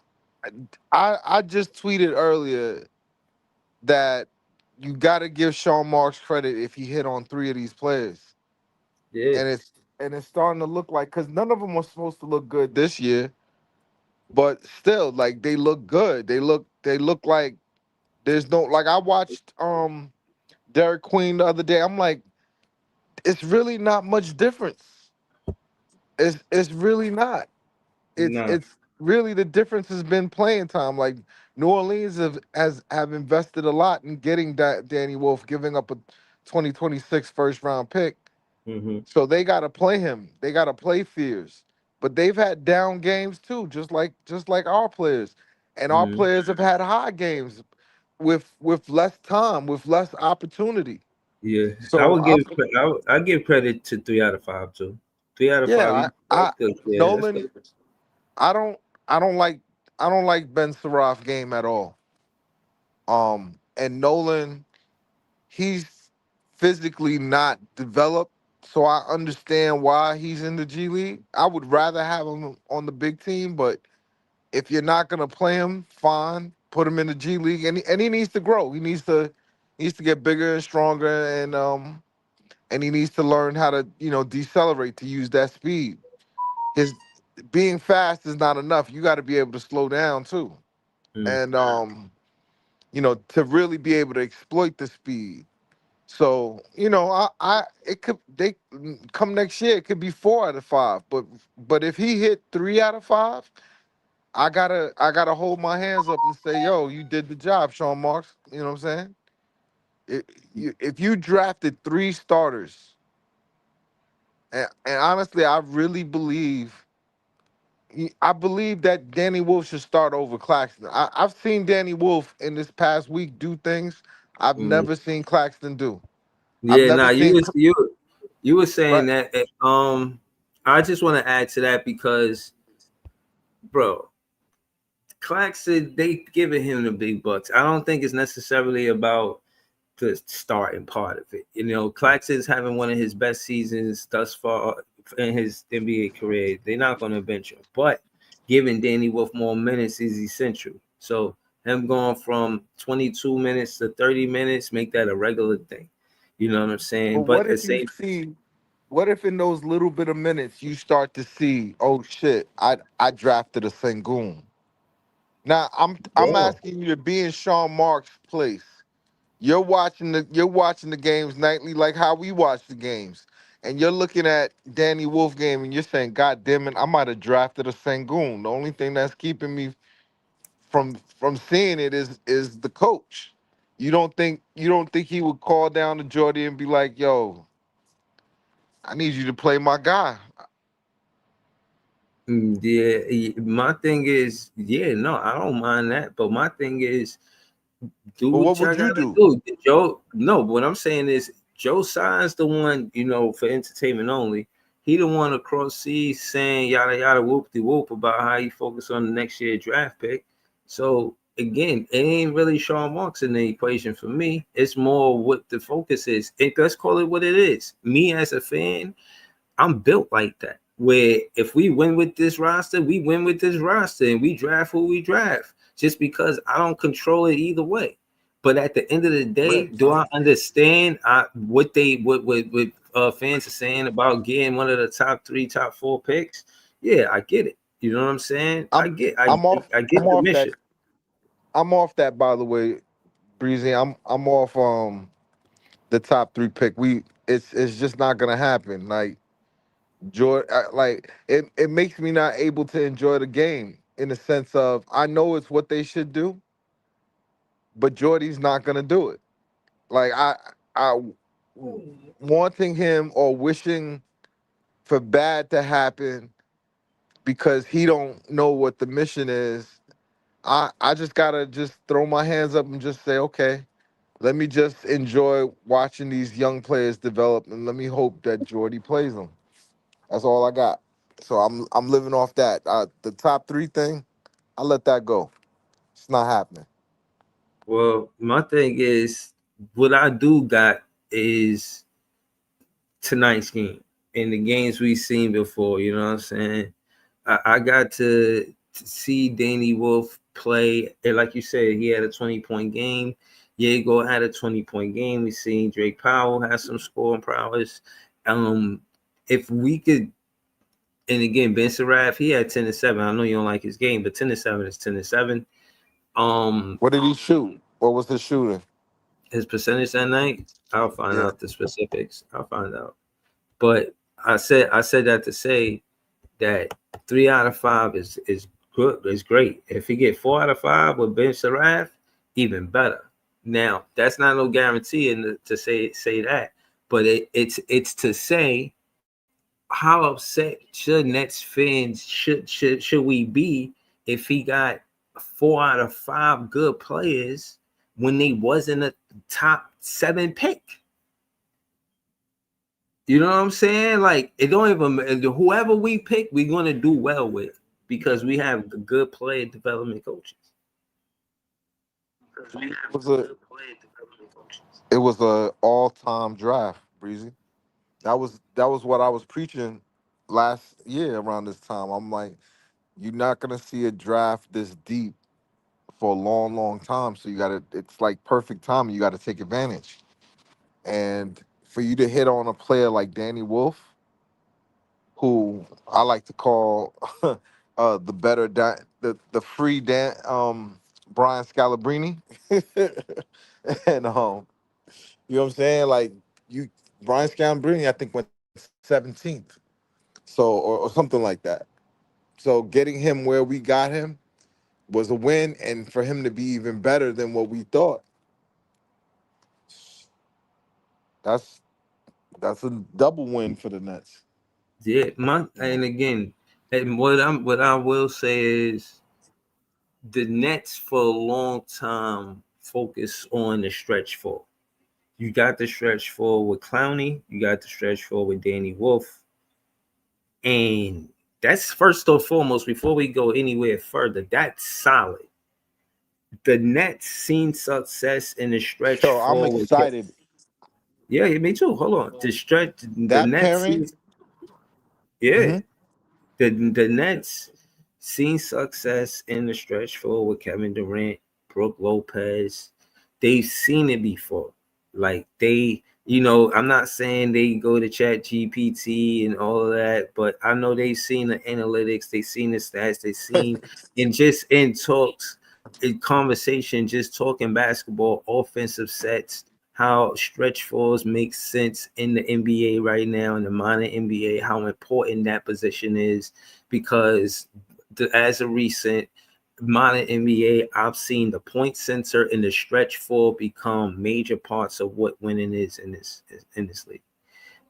I just tweeted earlier that you got to give Sean Marks credit if he hit on three of these players, Yeah. and it's starting to look like, because none of them were supposed to look good this year, but still, like, they look good. They look like there's no, like, I watched Derek Queen the other day. I'm like, it's really not much difference. It's really not. it's Nah. it's really, the difference has been playing time. Like, New Orleans have invested a lot in getting that Danny Wolf, giving up a 2026 first round pick. Hmm. So they gotta play him. They gotta play Fears. But they've had down games too, just like our players. And our Hmm. players have had high games with less time, with less opportunity. Yeah, I So would give I give credit to 3 out of 5 too. 3 out of 5, yeah, that's good. Yeah, that's Nolan, good. I don't I don't like I don't like Ben Saraf game at all. And Nolan, he's physically not developed, so I understand why he's in the G League. I would rather have him on the big team, but if you're not gonna play him, fine, put him in the G League, and he needs to grow. He needs to get bigger and stronger, and he needs to learn how to decelerate, to use that speed. His being fast is not enough. You got to be able to slow down too, Mm, and to really be able to exploit the speed. So, I it could they come next year, it could be 4 out of 5. But if he hit 3 out of 5, I gotta hold my hands up and say, yo, you did the job, Sean Marks. You know what I'm saying? If you drafted three starters, and honestly, I believe that Danny Wolf should start over Claxton. I've seen Danny Wolf in this past week do things I've mm. never seen Claxton do. I've Yeah, never nah, seen you were saying right. that I just want to add to that because bro, Claxton, they giving him the big bucks. I don't think it's necessarily about the starting part of it. Claxton's having one of his best seasons thus far in his NBA career. They're not going to bench him, but giving Danny Wolf more minutes is essential. So him going from 22 minutes to 30 minutes, make that a regular thing. You know what I'm But saying? But what at the if you same, see? What if in those little bit of minutes you start to see, oh shit, I drafted a Sengun. Now I'm yeah, asking you to be in Sean Marks' place. You're watching the games nightly, like how we watch the games. And you're looking at Danny Wolf game and you're saying, God damn it, I might have drafted a Sengun. The only thing that's keeping me from seeing it is the coach. You don't think he would call down to Jordy and be like, yo, I need you to play my guy. Yeah, my thing is, yeah, no, I don't mind that. But my thing is, do But what what would y'all you gotta do? do. Joe, no, but what I'm saying is Joe Sign's the one, for entertainment only. He the one across seas saying yada yada whoop de whoop about how he focus on the next year draft pick. So again, it ain't really Sean Marks in the equation for me. It's more what the focus is. And let's call it what it is. Me as a fan, I'm built like that. Where if we win with this roster, we win with this roster, and we draft who we draft. Just because I don't control it either way. But at the end of the day, do I understand what fans are saying about getting one of the top 3, top 4 picks? Yeah, I get it. You know what I'm saying? I I'm get I I'm off I I'm get the off that mission. I'm off that by the way, Breezy. I'm off the top 3 pick. It's just not gonna happen. Like Jordan, like it makes me not able to enjoy the game in the sense of I know it's what they should do, but Jordy's not gonna do it. Like I wanting him or wishing for bad to happen because he don't know what the mission is. I just gotta just throw my hands up and just say, okay, let me just enjoy watching these young players develop and let me hope that Jordy plays them. That's all I got. So I'm living off that. The top 3 thing, I let that go. It's not happening. Well, my thing is what I do got is tonight's game and the games we've seen before. You know what I'm saying? I got to see Danny Wolf play, and like you said, he had a 20-point game. Diego had a 20-point game. We seen Drake Powell have some scoring prowess. If we could, and again, Ben Saraf, he had 10-7. I know you don't like his game, but 10-7 is 10-7. Um, What did he shoot? What was his shooting? his percentage that night, I'll find Yeah. out the specifics. I'll find out. But I said that to say that 3 out of 5 is good, is great. If he get 4 out of 5 with Ben Saraf, even better. Now that's not no guarantee to say that, but it's to say how upset should Nets fans should we be if he got 4 out of 5 good players when they wasn't a top 7 pick. You know what I'm saying? Like it don't even whoever we pick, we're gonna do well with because we have the good player development coaches. It was a all-time draft, Breezy. That was what I was preaching last year around this time. I'm like, you're not gonna see a draft this deep for a long, long time. So it's like perfect timing. You gotta take advantage. And for you to hit on a player like Danny Wolf, who I like to call the better the free Brian Scalabrine. And you know what I'm saying? Like you Brian Scalabrine, I think went 17th. So or something like that. So getting him where we got him was a win, and for him to be even better than what we thought, that's that's a double win for the Nets. Yeah, You and know, again, and what I will say is the Nets for a long time focus on the stretch four. You got the stretch four with Clowney, you got the stretch four with Danny Wolf, and that's first and foremost before we go anywhere further. That's solid. The Nets seen success in the stretch so I'm four with excited. yeah, me too. Hold on. The That Nets pairing. seen yeah. Hmm. The Nets seen success in the stretch four with Kevin Durant, Brooke Lopez. They've seen it before. Like I'm not saying they go to Chat GPT and all of that, but I know they've seen the analytics, they've seen the stats, they've seen and just in talks, in conversation, just talking basketball, offensive sets, how stretch fours make sense in the NBA right now, in the modern NBA, how important that position is, because as a recent modern NBA, I've seen the point center and the stretch four become major parts of what winning is in this league.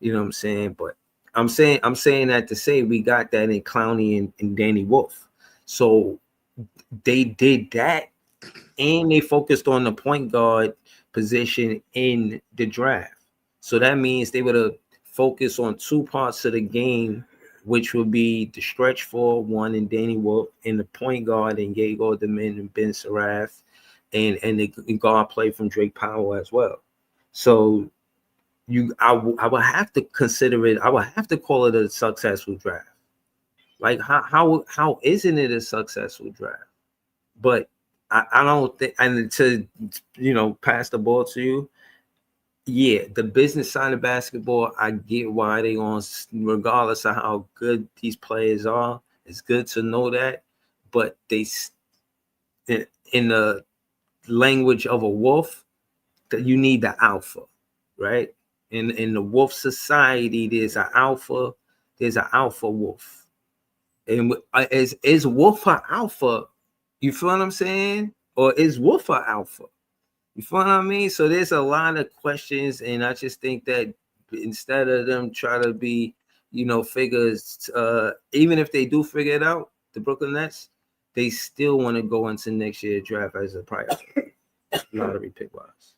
You know what I'm saying? But I'm saying that to say we got that in Clowney and Danny Wolf. So they did that, and they focused on the point guard position in the draft. So that means they would have focused on two parts of the game, which would be the stretch for one and Danny Wolf, and the point guard and Diego Demin and Ben Sarath, and the guard play from Drake Powell as well. So I would have to consider it. I would have to call it a successful draft. Like how isn't it a successful draft? But I don't think, and to pass the ball to you. Yeah, the business side of basketball, I get why they on, regardless of how good these players are. It's good to know that, but in the language of a wolf, that you need the alpha, right? In the wolf society, there's an alpha wolf, and is wolf a alpha? You feel what I'm saying? Or is wolf a alpha? You feel what I mean? So there's a lot of questions, and I just think that instead of them try to be, figures, even if they do figure it out, the Brooklyn Nets, they still want to go into next year's draft as a priority, lottery pick wise.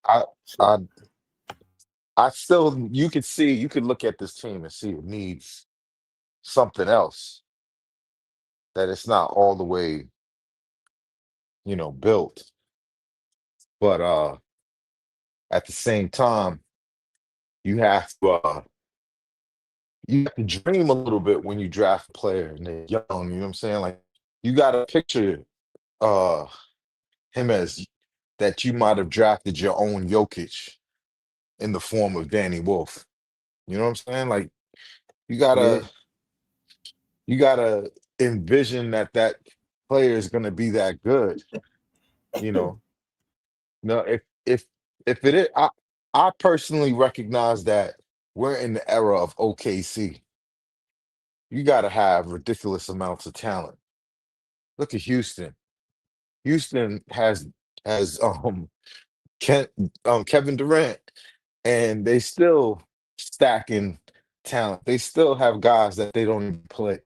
I I I still, you could look at this team and see it needs something else, that it's not all the way, built. But at the same time, you have to dream a little bit when you draft a player and they're young, you know what I'm saying? Like, you gotta picture uh him as that you might have drafted your own Jokic in the form of Danny Wolf. You know what I'm saying? Like, you Yeah, gotta you gotta envision that player is gonna be that good, you know. No, if it is, I personally recognize that we're in the era of OKC. You gotta have ridiculous amounts of talent. Look at Houston. Houston has Ken, Kevin Durant, and they still stacking talent. They still have guys that they don't even play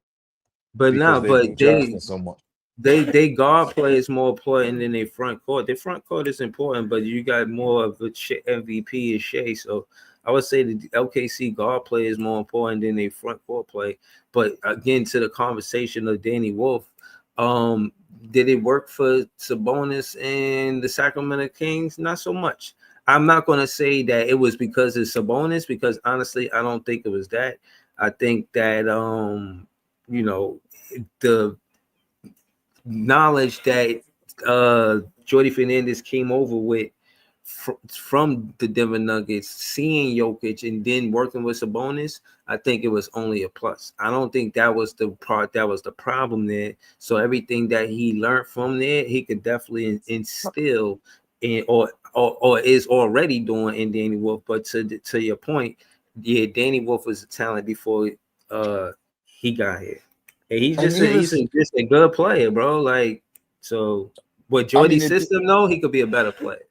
but because now, they've but been drafting so much. they guard play is more important than their front court. Their front court is important, but you got more of a MVP is Shea. So I would say the LKC guard play is more important than their front court play. But again, to the conversation of Danny Wolf, um, did it work for Sabonis and the Sacramento Kings? Not so much. I'm not going to say that it was because of Sabonis, because honestly, I don't think it was that. I think that you know the knowledge that Jordy Fernandez came over with from the Denver Nuggets, seeing Jokic and then working with Sabonis, I think it was only a plus. I don't think that was the part that was the problem there. So everything that he learned from there, he could definitely instill in or is already doing in Danny Wolf. But to your point, yeah, Danny Wolf was a talent before he got here. And And he was, just a good player, bro. Like, so with I mean, Jordy's system, though, he could be a better player.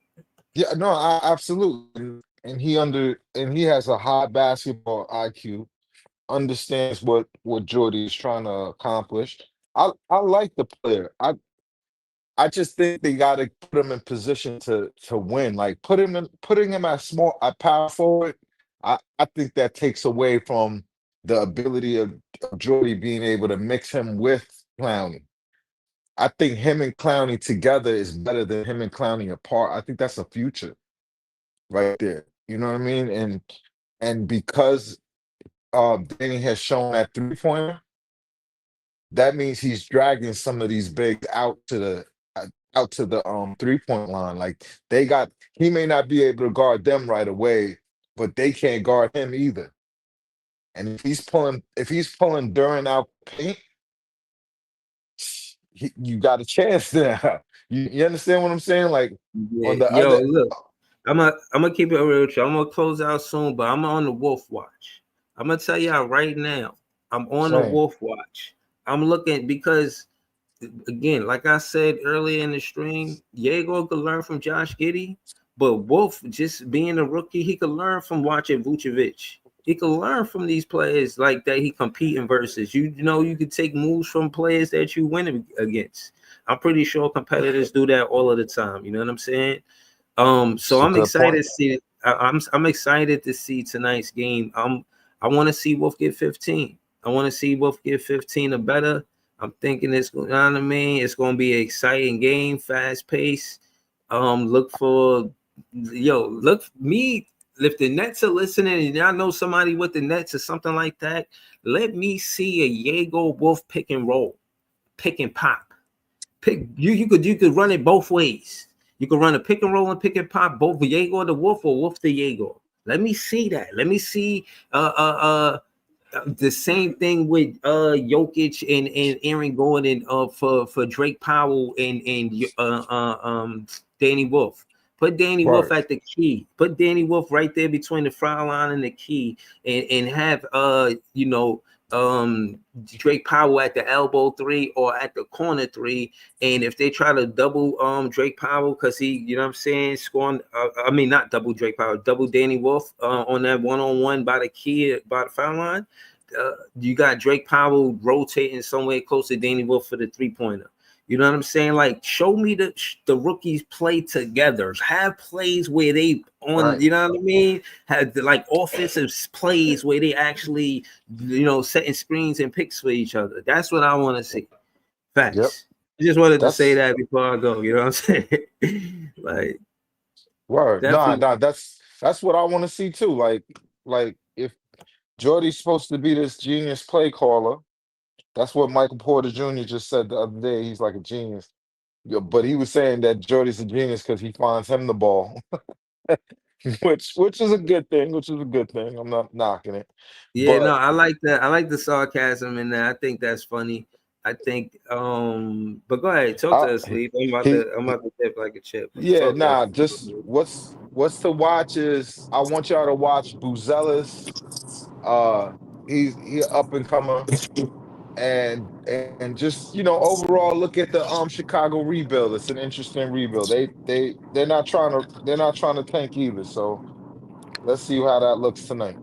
yeah, no, absolutely. And he has a high basketball IQ, understands what Jordy is trying to accomplish. I like the player. I just think they got to put him in position to win. Like, putting him at power forward. I think that takes away from the ability of Jordy being able to mix him with Clowney. I think him and Clowney together is better than him and Clowney apart. I think that's a future right there. You know what I mean? And because Danny has shown that 3-pointer, that means he's dragging some of these bigs out to the 3-point line. Like, he may not be able to guard them right away, but they can't guard him either. And if he's pulling Duran out paint, you got a chance now. You understand what I'm saying? Like, Yeah, on the yo, other look, I'm gonna keep it real with you. I'm gonna close out soon, but I'm on the Wolf Watch. I'm gonna tell y'all right now, I'm on the same. Wolf Watch. I'm looking because again, like I said earlier in the stream, Diego could learn from Josh Giddey, But Wolf, just being a rookie, he could learn from watching Vucevic. He could learn from these players like that he competing versus. You know, you could take moves from players that you win against. I'm pretty sure competitors do that all of the time. You know what I'm saying? It's So a I'm good excited point. to see. I'm excited to see tonight's game. I want to see Wolf get 15. I want to see Wolf get 15 or better. I'm thinking it's going. You know what I mean? It's going to be an exciting game, fast pace. Look for look me. If the Nets are listening and y'all know somebody with the Nets or something like that, let me see a Jaeger Wolf pick and roll, pick and pop. You could run it both ways. You could run a pick and roll and pick and pop, both Jaeger the Wolf or Wolf the Jaeger. Let me see that. Let me see the same thing with Jokic and Aaron Gordon for Drake Powell and Danny Wolf. Put Danny Wolf Right. at the key. Put Danny Wolf right there between the foul line and the key, and have Drake Powell at the elbow three or at the corner three. And if they try to double Drake Powell, because he, you know what I'm saying, scoring I mean not double Drake Powell, double Danny Wolf on that one-on-one by the key by the foul line, you got Drake Powell rotating somewhere close to Danny Wolf for the three-pointer. You know what I'm saying? Like, show me the rookies play together. Have plays where they on, Right. you know what I mean? Have like offensive plays where they actually, setting screens and picks for each other. That's what I want to see. Yep. Facts. I just wanted to say That's that before I go. You know what I'm saying? Like, word. Nah, definitely. nah, that's what I want to see too. Like if Jordy's supposed to be this genius play caller, that's what Michael Porter Jr. just said the other day. He's like a genius. Yeah, but he was saying that Jordy's a genius because he finds him the ball, which is a good thing. Which is a good thing. I'm not knocking it, Yeah, no, but I like that. I like the sarcasm in that. I think that's funny. I think but go ahead, talk I, to us, Lee. he, I'm about to tip like a chip. yeah, Talk to us. nah. Just what's to watch is I want y'all to watch Buzelis. He up and comer, and just overall look at the Chicago rebuild. It's an interesting rebuild. They're not trying to tank either. So let's see how that looks tonight.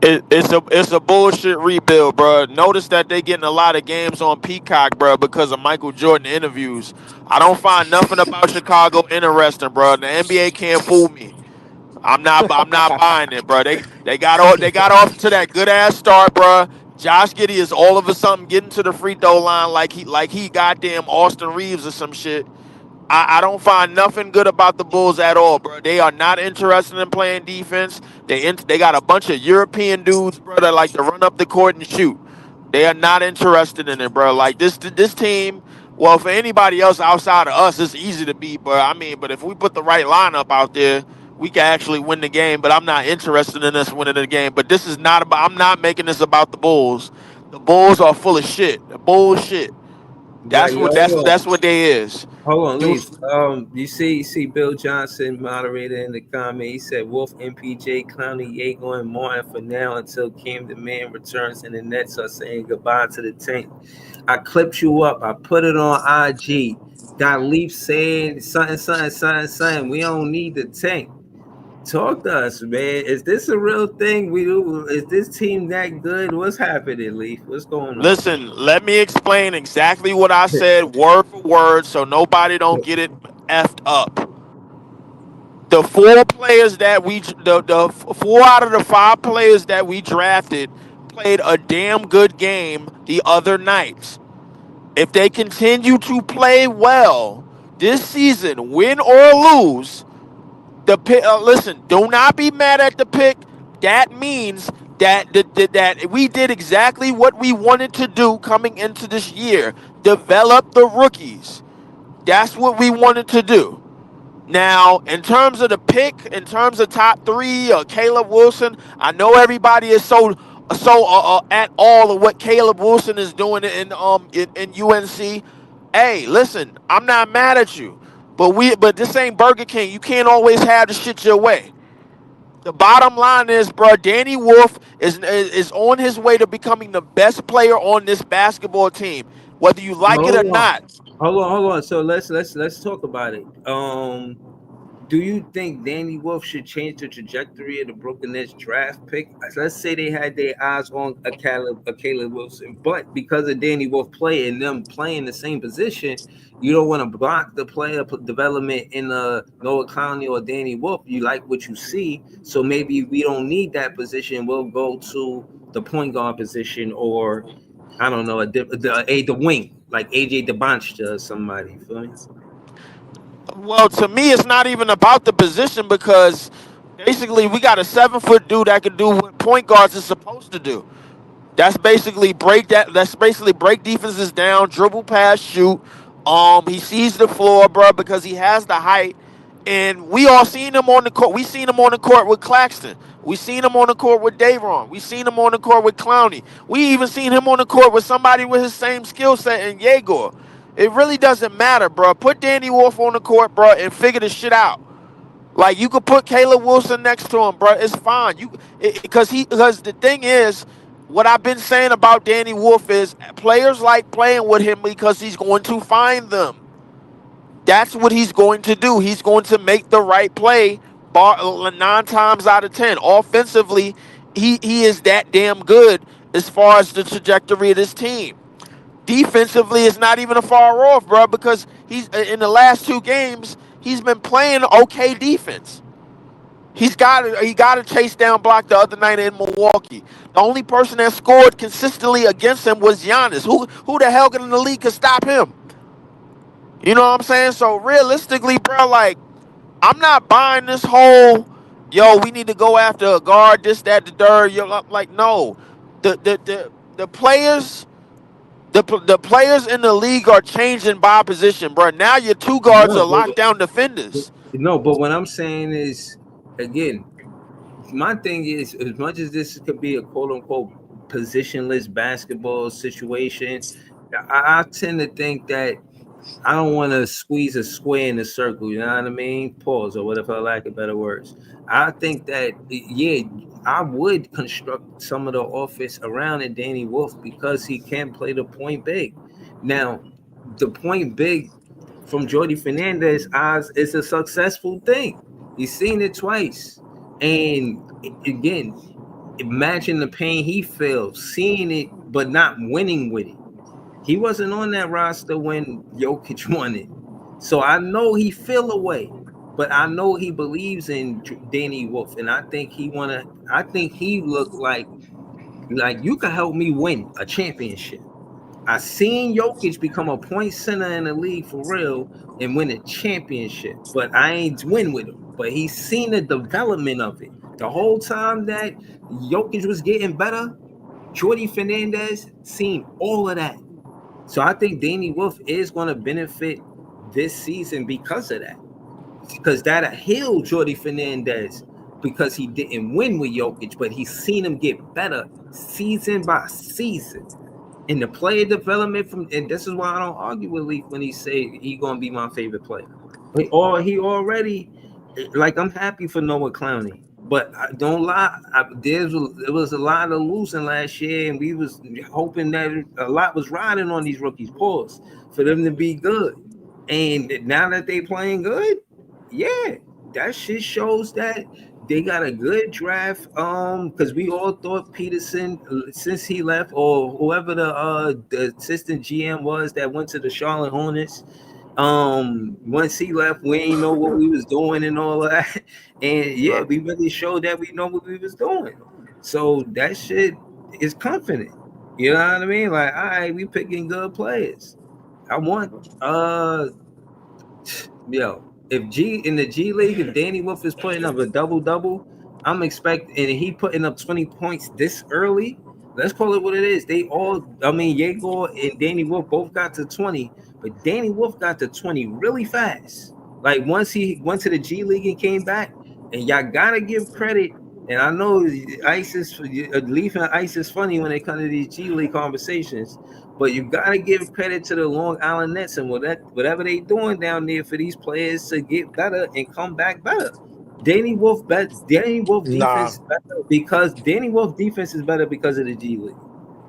It's a bullshit rebuild, bro. Notice that they getting a lot of games on Peacock, bro, because of Michael Jordan interviews. I don't find nothing about Chicago interesting, bro. The NBA can't fool me. I'm not buying it, bro. They got off to that good ass start, bro. Josh Giddey is all of a sudden getting to the free throw line like he goddamn Austin Reeves or some shit. I don't find nothing good about the Bulls at all, bro. They are not interested in playing defense. They got a bunch of European dudes, bro, that like to run up the court and shoot. They are not interested in it, bro. Like this team, well, for anybody else outside of us, it's easy to beat. But I mean, but if we put the right lineup out there, we can actually win the game. But I'm not interested in us winning the game. But this is not about. I'm not making this about the Bulls. The Bulls are full of shit. The bullshit. Right, yo, That's what they is. hold on, Do Leaf. You see Bill Johnson, moderator in the comment. He said Wolf, MPJ, Clowney, Yeager, and Martin for now until Cam the Man returns and the Nets are saying goodbye to the tank. I clipped you up. I put it on IG. Got Leaf saying something, something, something, something. We don't need the tank. Talk to us, man. Is this a real thing? Is this team that good? What's happening, Leaf? What's going on? Listen, let me explain exactly what I said word for word so nobody don't get it effed up. The four players that the four out of the five players that we drafted played a damn good game the other night. If they continue to play well this season, win or lose, the pick. Listen, do not be mad at the pick. That means that we did exactly what we wanted to do coming into this year. Develop the rookies. That's what we wanted to do. Now, in terms of the pick, in terms of top three or Caleb Wilson, I know everybody is so at all of what Caleb Wilson is doing in UNC. Hey, listen, I'm not mad at you, but this ain't Burger King. You can't always have the shit your way. The bottom line is, bro, Danny Wolf is on his way to becoming the best player on this basketball team, whether you No, like it or not. hold on. So let's talk about it. Do you think Danny Wolf should change the trajectory of the Brooklyn Nets draft pick? Let's say they had their eyes on a Caleb Wilson, but because of Danny Wolf play and them playing the same position, you don't want to block the player development in Noah Clowney or Danny Wolf. You like what you see, so maybe we don't need that position. We'll go to the point guard position, or I don't know, the wing like AJ DeBonch or somebody. You feel me? Well, to me, it's not even about the position because basically we got a 7-foot dude that can do what point guards is supposed to do. That's basically break defenses down, dribble, pass, shoot. He sees the floor, bro, because he has the height. And we all seen him on the court. We seen him on the court with Claxton. We seen him on the court with Davon. We seen him on the court with Clowney. We even seen him on the court with somebody with his same skill set in Yegor. It really doesn't matter, bro. Put Danny Wolf on the court, bro, and figure the shit out. Like you could put Caleb Wilson next to him, bro. It's fine. Because the thing is, what I've been saying about Danny Wolf is players like playing with him because he's going to find them. That's what he's going to do. He's going to make the right play 9 times out of 10. Offensively, he is that damn good as far as the trajectory of this team. Defensively, it's not even a far off, bro, because he's in the last 2 games, he's been playing okay defense. He got to chase down block the other night in Milwaukee. The only person that scored consistently against him was Giannis. Who the hell in the league could stop him? You know what I'm saying? So realistically, bro, like I'm not buying this whole, we need to go after a guard, this, that, the third. Like, no, the players, the players in the league are changing by position, bro. Now your 2 guards No, are lockdown defenders. no, but what I'm saying is, again, my thing is, as much as this could be a quote unquote positionless basketball situation, I tend to think that I don't want to squeeze a square in a circle. You know what I mean? Pause or whatever, I lack of better words. I think that, yeah, I would construct some of the offense around it, Danny Wolf, because he can play the point big. Now, the point big from Jordy Fernandez eyes is a successful thing. He's seen it twice. And again, imagine the pain he feels seeing it, but not winning with it. He wasn't on that roster when Jokic won it. So I know he feel away, but I know he believes in Danny Wolf. And I think he looked like you can help me win a championship. I seen Jokic become a point center in the league for real and win a championship, but I ain't win with him. But he's seen the development of it. The whole time that Jokic was getting better, Jordy Fernandez seen all of that. So I think Danny Wolf is going to benefit this season because of that. Because that'll heal Jordy Fernandez because he didn't win with Jokic, but he's seen him get better season by season. In the player development and this is why I don't argue with Leaf when he say he gonna be my favorite player. He already, like, I'm happy for Noah Clowney, but I don't lie. There was a lot of losing last year, and we was hoping that a lot was riding on these rookies' pause for them to be good. And now that they playing good, yeah, that shit shows that they got a good draft. Because we all thought Peterson, since he left, or whoever the assistant GM was that went to the Charlotte Hornets. Once he left, we ain't know what we was doing and all of that. And yeah, we really showed that we know what we was doing. So that shit is confident. You know what I mean? Like, all right, we picking good players. I want if in the G League, if Danny Wolf is putting up a double, I'm expecting, and he putting up 20 points this early. Let's call it what it is. Yegor and Danny Wolf both got to 20, but Danny Wolf got to 20 really fast. Like, once he went to the G League and came back, and y'all gotta give credit. And I know Leaf and Ice is funny when they come to these G League conversations, but you gotta give credit to the Long Island Nets and whatever they doing down there for these players to get better and come back better. Danny Wolf defense better because Danny Wolf defense is better because of the G League.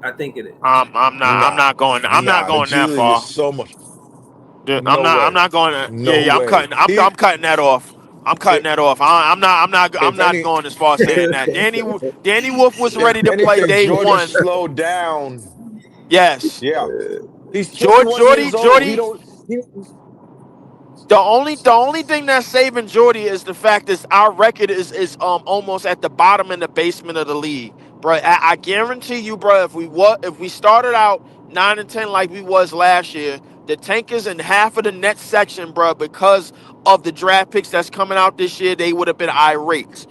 I think it is. I'm not going The G that League is far. so much. I'm No way. not going to. No I'm way. cutting that off. I'm cutting If, that off. I'm not. I'm not. I'm if not any, going as far as saying that. Danny Wolf was if ready to play anything, day Jordan one. slowed down. Yes, Yeah, he's George, 21 Jordy, years old. He Jordy. don't. He, The only thing that's saving Jordy is the fact that our record is almost at the bottom in the basement of the league, bro. I guarantee you, bro. If we started out 9 and 10 like we was last year, the tankers in half of the net section, bro, because of the draft picks that's coming out this year, they would have been irate.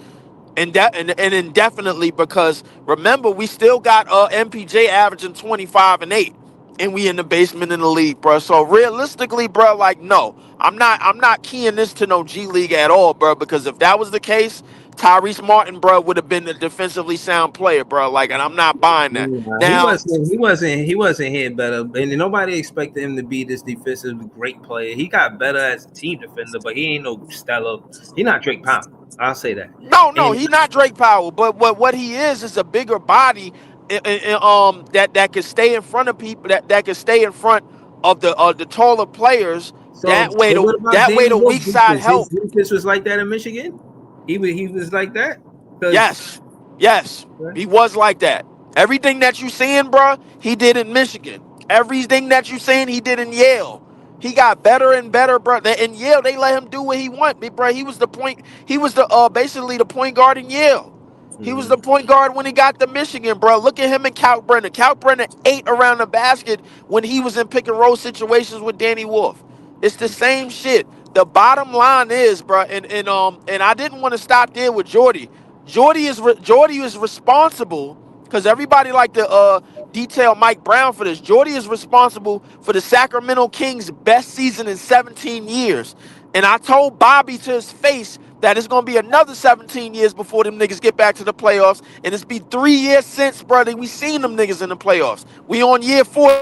And indefinitely, because remember we still got MPJ averaging 25 and 8, and we in the basement in the league, bro. So realistically, bro, like no, I'm not keying this to no G League at all, bro. Because if that was the case, Tyrese Martin, bro, would have been a defensively sound player, bro. Like, and I'm not buying that. Nah, he Now, wasn't. He wasn't. He wasn't hit better, and nobody expected him to be this defensive great player. He got better as a team defender, but he ain't no stellar. He not Drake Powell. I'll say that. no, And he's not Drake Powell, but what he is a bigger body, that could stay in front of people, that could stay in front of the taller players. so, but what about That way Danny the Wolf weak side defense? His help. defense was like that in Michigan. He was like that because Yes, yes, he was like that. Everything that you seeing, bro, he did in Michigan. Everything that you seeing, he did in Yale. He got better and better, bro. In Yale, they let him do what he want, bro. He was the point. He was the basically the point guard in Yale. He was the point guard when he got to Michigan, bro. Look at him and Kalkbrenner. Kalkbrenner ate around the basket when he was in pick and roll situations with Danny Wolf. It's the same shit. The bottom line is, bro, and I didn't want to stop there with Jordy. Jordy is responsible because everybody like to detail Mike Brown for this. Jordy is responsible for the Sacramento Kings' best season in 17 years. And I told Bobby to his face that it's gonna be another 17 years before them niggas get back to the playoffs. And it's been 3 years since, brother, we seen them niggas in the playoffs. We on year 4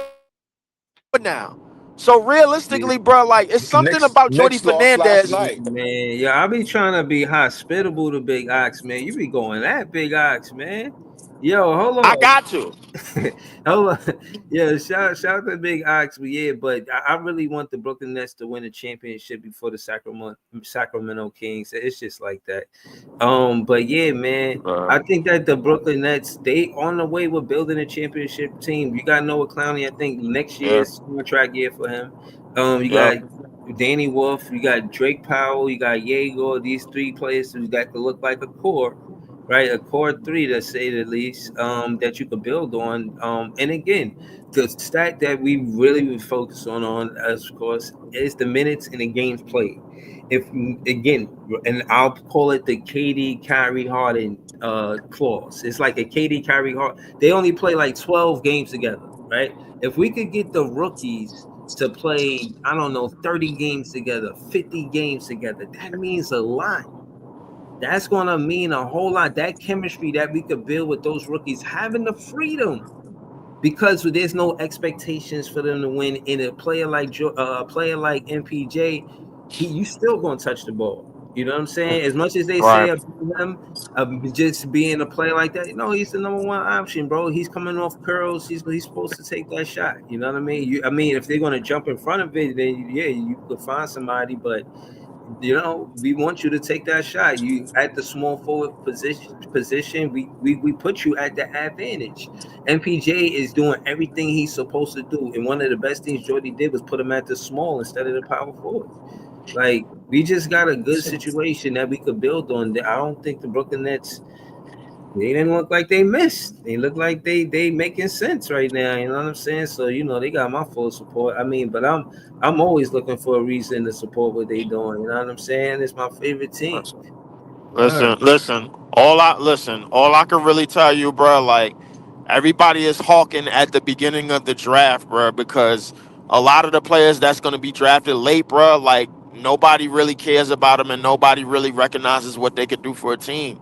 now. So yeah, realistically, bro, like it's something about Jordy Knicks lost last Fernandez. night. man, yeah, I be trying to be hospitable to Big Ox, man. You be going at Big Ox, man. Yo, hold I on. got to. Hold on. Yeah, shout out to Big Ox, but yeah, but I really want the Brooklyn Nets to win a championship before the Sacramento Kings. It's just like that. But yeah, man, I think that the Brooklyn Nets, they on the way with building a championship team. You got Noah Clowney. I think next year Yeah, is contract year for him. You yeah. got Danny Wolf, you got Drake Powell, you got Yegor. These three players who got to look like a core, right? A core three, to say the least, that you could build on. And again, the stat that we really would focus on, as of course, is the minutes in the games played. If again, and I'll call it the KD Kyrie Harden clause. It's like a KD Kyrie Harden. They only play like 12 games together, right? If we could get the rookies to play, I don't know, 30 games together, 50 games together, that means a lot. That's going to mean a whole lot. That chemistry that we could build with those rookies, having the freedom, because there's no expectations for them to win. In a player like MPJ, you still going to touch the ball. You know what I'm saying? As much as they say Right. about him, just being a player like that, he's the number one option, bro. He's coming off curls. He's supposed to take that shot. You know what I mean? I mean, if they're going to jump in front of it, then yeah, you could find somebody, but we want you to take that shot. You at the small forward position, we put you at the advantage. MPJ is doing everything he's supposed to do, and one of the best things Jordy did was put him at the small instead of the power forward. Like, we just got a good situation that we could build on. I don't think the Brooklyn Nets, they didn't look like they missed. They look like they making sense right now. You know what I'm saying? So they got my full support. I mean, but I'm always looking for a reason to support what they doing. You know what I'm saying? It's my favorite team. Word. Listen. All I can really tell you, bro, like everybody is hawking at the beginning of the draft, bro, because a lot of the players that's going to be drafted late, bro, like nobody really cares about them and nobody really recognizes what they could do for a team.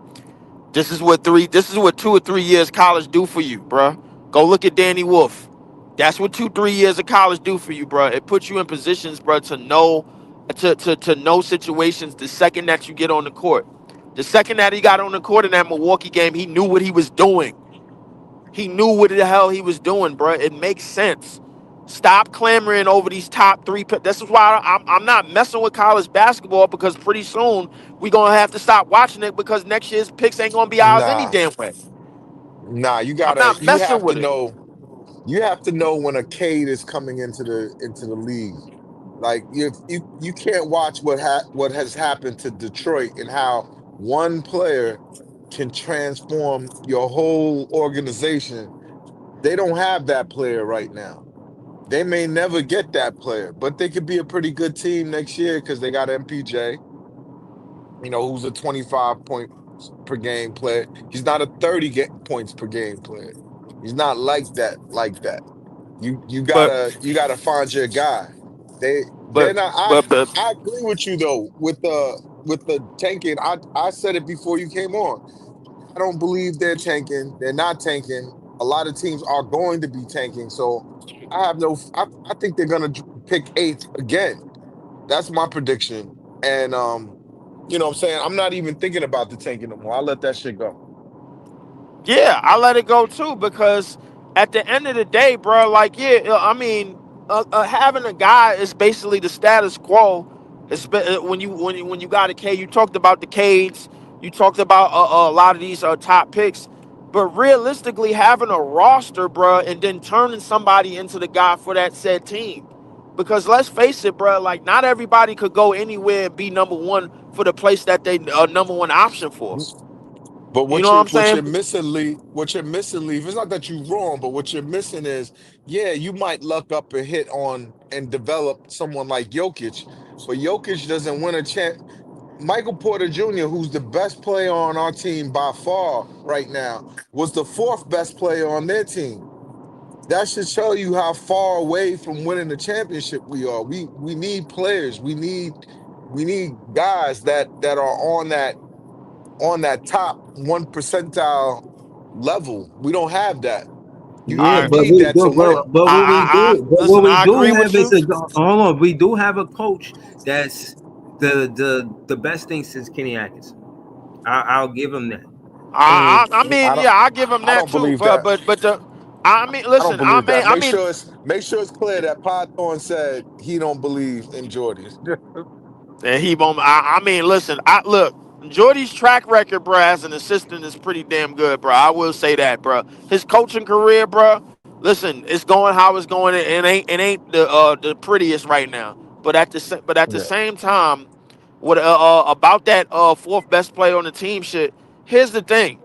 This is what 2 or 3 years college do for you, bro. Go look at Danny Wolf. That's what 2, 3 years of college do for you, bro. It puts you in positions, bro, to know to know situations the second that you get on the court. The second that he got on the court in that Milwaukee game, he knew what he was doing. He knew what the hell he was doing, bro. It makes sense. Stop clamoring over these top three. This is why I'm not messing with college basketball because pretty soon we gonna have to stop watching it because next year's picks ain't gonna be ours any Nah, damn way. nah. I'm not You messing have to with it. know. You have to know when a Cade is coming into the league. Like you can't watch what has happened to Detroit and how one player can transform your whole organization. They don't have that player right now. They may never get that player, but they could be a pretty good team next year because they got MPJ, who's a 25 point per game player. He's not a 30 points per game player. He's not like that. But You gotta find your guy. They're but not. but I agree with you though with the tanking. I said it before you came on. I don't believe they're tanking. They're not tanking. A lot of teams are going to be tanking. So I have no. I think they're gonna pick eighth again. That's my prediction. And what I'm saying, I'm not even thinking about the tanking no more. I'll let that shit go. yeah, I let it go too because at the end of the day, bro, like I mean, having a guy is basically the status quo. When you got a K, you talked about the Cades, you talked about a lot of these top picks, but realistically, having a roster, bro, and then turning somebody into the guy for that said team. Because let's face it, bro, like not everybody could go anywhere and be number one for the place that they number one option for. But You know what I'm what you're saying? missing, Lee, it's not that you're wrong, but what you're missing is, yeah, you might luck up and hit on and develop someone like Jokic, but Jokic doesn't win a chance. Michael Porter Jr., who's the best player on our team by far right now, was the fourth best player on their team. That should show you how far away from winning the championship we are. We need players. We need guys that are on that top 1 percentile level. We don't have that. Yeah, You I but need we that to do, win. but what we do, but what listen. we I do agree with have is you. hold on. We do have a coach that's the best thing since Kenny Atkinson. I'll give him that. And I mean, I don't yeah, I give him I that don't too. believe that. But I mean, I don't listen. believe that. I mean, Make sure it's clear that Python said he don't believe in Jordan. and he won't. I mean, listen. I look. Jordy's track record, bro, as an assistant is pretty damn good, bro. I will say that, bro. His coaching career, bro. Listen, it's going how it's going. It ain't the prettiest right now. But at the Yeah. same time, what about that fourth best player on the team shit? Here's the thing.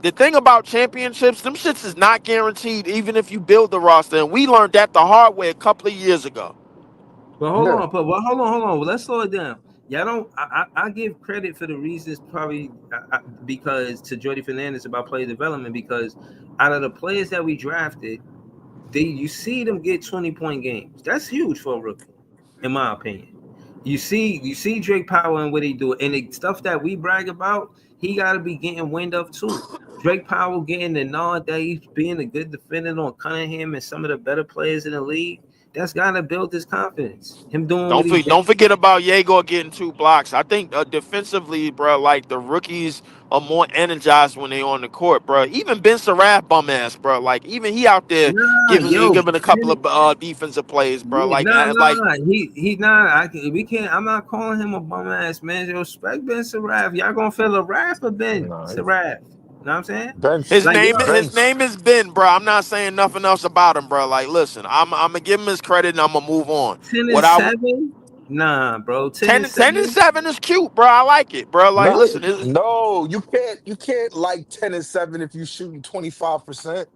The thing about championships, them shits is not guaranteed, even if you build the roster. And we learned that the hard way a couple of years ago. but hold Yeah. on, hold on. Well, let's slow it down. Y'all don't. I give credit for the reasons probably because to Jordy Fernandez about player development because out of the players that we drafted, you see them get 20-point games. That's huge for a rookie, in my opinion. You see Drake Powell and what he do, and the stuff that we brag about, he got to be getting wind of too. Drake Powell getting the nod that he's being a good defender on Cunningham and some of the better players in the league. That's got to build his confidence. Him doing what he Don't did. forget about Yegor getting 2 blocks. I think defensively, bro, like the rookies are more energized when they on the court, bro. Even Ben Saraf, bum ass, bro. Like even he out there Nah, yo, giving a couple of defensive plays, bro. yeah, Like nah, like nah. He not. We can't. I'm not calling him a bum ass man. Yo, respect Ben Saraf. Y'all gonna feel a wrath for Ben No, Saraf. You know what I'm saying? Ben's Like yo, his Ben's name is Ben, bro. I'm not saying nothing else about him, bro. Like listen, I'm gonna give him his credit and I'm gonna move on. ten and What I seven. Nah, bro, 10 and 10 and 7. 7 is cute, bro. I like it, bro. Like, no, listen, no, you can't like 10-7 if you shooting 25%.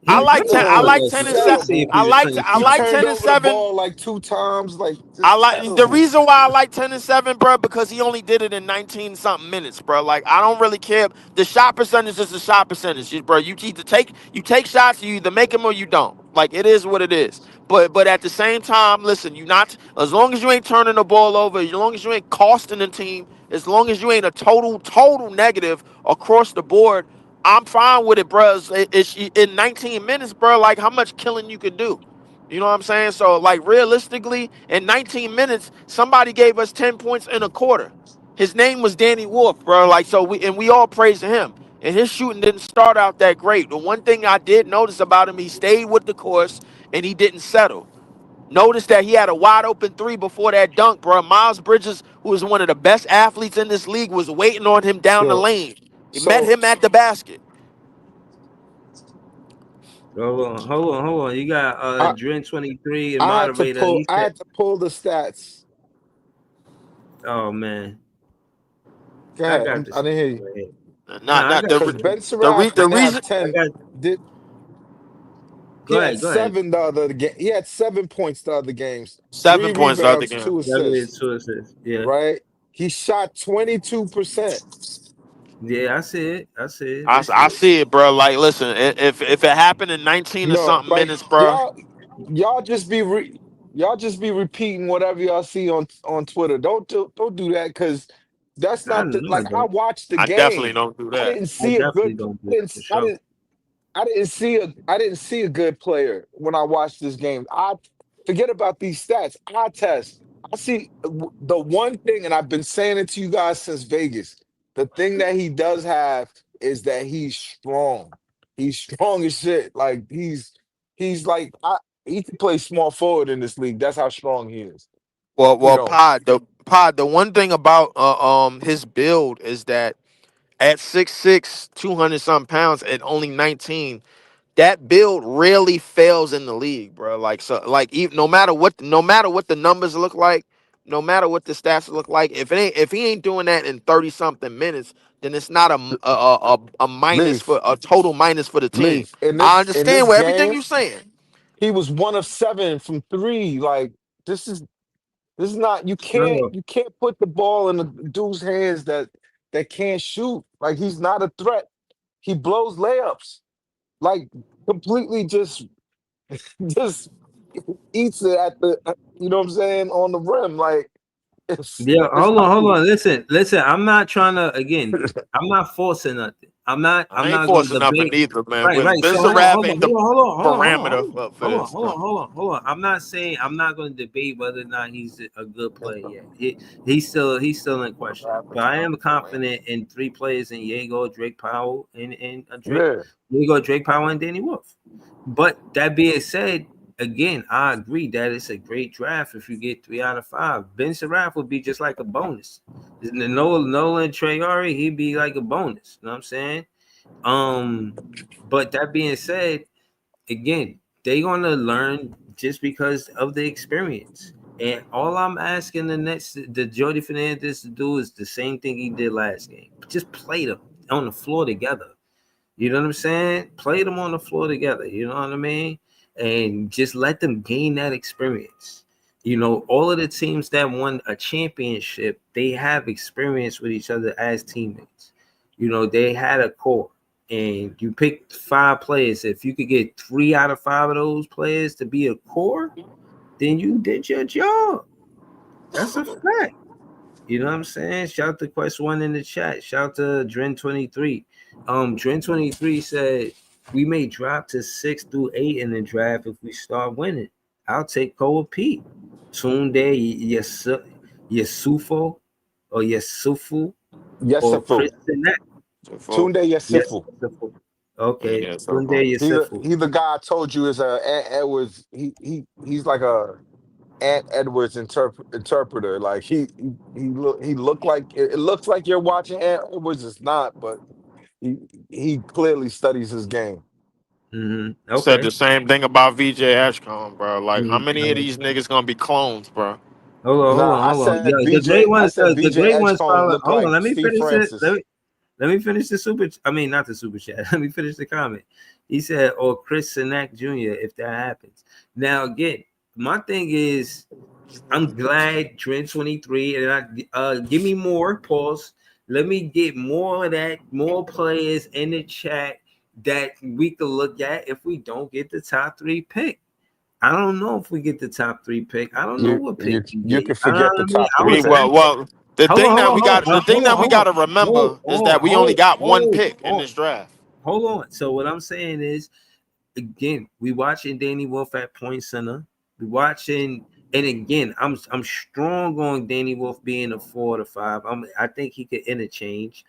He I That's like yo, 10 and let me 7. see if terrible. he was 20 I He like something. turned 10 and over the 7. ball like 2 times, like I just like the terrible. reason why I like 10 and 7, bro, because he only did it in 19 something minutes, bro. Like I don't really care. The shot percentage is the shot percentage, bro. You take shots, you either make them or you don't. Like it is what it is. But at the same time, listen, you not as long as you ain't turning the ball over, as long as you ain't costing the team, as long as you ain't a total negative across the board, I'm fine with it, bro. It's in 19 minutes, bro. Like how much killing you can do. You know what I'm saying? So, like, realistically, in 19 minutes, somebody gave us 10 points in a quarter. His name was Danny Wolf, bro. Like, so we all praise him. And his shooting didn't start out that great. The one thing I did notice about him, he stayed with the course and he didn't settle. Notice that he had a wide open three before that dunk, bro. Miles Bridges, who is one of the best athletes in this league, was waiting on him down the So, lane. He met so him at the basket. Hold on. You got I Dren 23 and moderator. He I said, had to pull the stats. "Oh man, Go I ahead. got the I didn't stats hear you. right here. No, I Not got Because the Ben the Sarath reason. had I 10. got. He had Go ahead. 7 the other game. He had 7 points the other games, 3 7 points the other rebounds, game. 2 7 and assists. 2 assists. Yeah, Right? He shot 22%. yeah. I see it. I see it. We see I it. see it, bro. Like, listen, if it happened in 19 or No, something like minutes, bro. y'all just be y'all just be repeating whatever y'all see on Twitter. Don't do that because that's I not the know I like I don't. watched the I definitely game. don't do I that. didn't I see a good definitely don't I do didn't that for I sure. didn't I didn't see a good player when I watched this game. I forget about these stats. I test. I see the one thing, and I've been saying it to you guys since Vegas. The thing that he does have is that he's strong. He's strong as shit. Like he's like he can play small forward in this league. That's how strong he is. You know, The one thing about his build is that at 6'6", 200 something pounds, at only 19, that build rarely fails in the league, bro. Like, so, like, even no matter what the numbers look like, no matter what the stats look like, if he ain't doing that in 30 something minutes, then it's not a minus leaf, for a total minus for the team. leaf. I In understand this what everything game, you're saying. he was 1 of 7 from three. Like this is This is not No, you can't put the ball in the dude's hands that can't shoot. Like he's not a threat. He blows layups. Like completely just eats it at the you know what I'm saying on the rim. Like yeah, it's not hold on. Listen. I'm not trying to. Again, I'm not forcing nothing. I'm I ain't not going to forcing nothing debate. either, man. Right, But right. So Spencer Rabb ain't the parameter for this. hold on. I'm not saying I'm not going to debate whether or not he's a good player yet. He's still in question. But I am confident in 3 players in Diego, Drake Powell, and yeah. Drake Powell, and Danny Wolf. But that being said, again, I agree that it's a great draft if you get 3 out of 5. Ben Saraff would be just like a bonus. Nolan Treyari, he'd be like a bonus. You know what I'm saying? But that being said, again, they're gonna learn just because of the experience. And all I'm asking the Jody Fernandez to do is the same thing he did last game. Just play them on the floor together. You know what I'm saying? Play them on the floor together. You know what I mean? And just let them gain that experience. You know, all of the teams that won a championship, they have experience with each other as teammates. You know, they had a core, and you picked 5 players. If you could get 3 out of 5 of those players to be a core, then you did your job. That's a fact. You know what I'm saying? Shout out to Quest One in the chat. Shout out to Dren23. Dren23 said we may drop to 6 through 8 in the draft if we start winning. I'll take Cole Pete. Tunde Yesufo or Yesufu or Yesifu. Chris Sinet. So, Tunde Yes, Yesifu. Yesifu. Okay. yeah, so Tunde far. Yesufu. He the guy I told you is a Edwards. He's like a Ant Edwards interpreter. Like he looked like it looks like you're watching Ant Edwards. It's not, but he he clearly studies his game. Said the Okay. same thing about VJ Ashcombe, bro. Like, how many of Mhm. these niggas gonna be clones, bro? Nah, I Hold on. said Yo, VJ. I said the VJ great ones Edgecomb follow. looked Hold on, like let me Steve finish it. Francis. Let me finish the super. I mean, not the super chat. Let me finish the comment. He said, "Or Chris Sinek Jr. if that happens." Now, again, my thing is, I'm glad Trend 23 and give me more pause. Let me get more of that, more players in the chat that we could look at if we don't get the top 3 pick. I don't know if we get the top 3 pick. I don't know what pick we You get. can forget the top I three was pick. The thing that we got, the thing hold on, that we got to remember is that we only got one pick in this draft. hold on. So what I'm saying is, again, we watching Danny Wolf at point center. We watching, and again, I'm strong on Danny Wolf being a 4 to 5. I think he could interchange,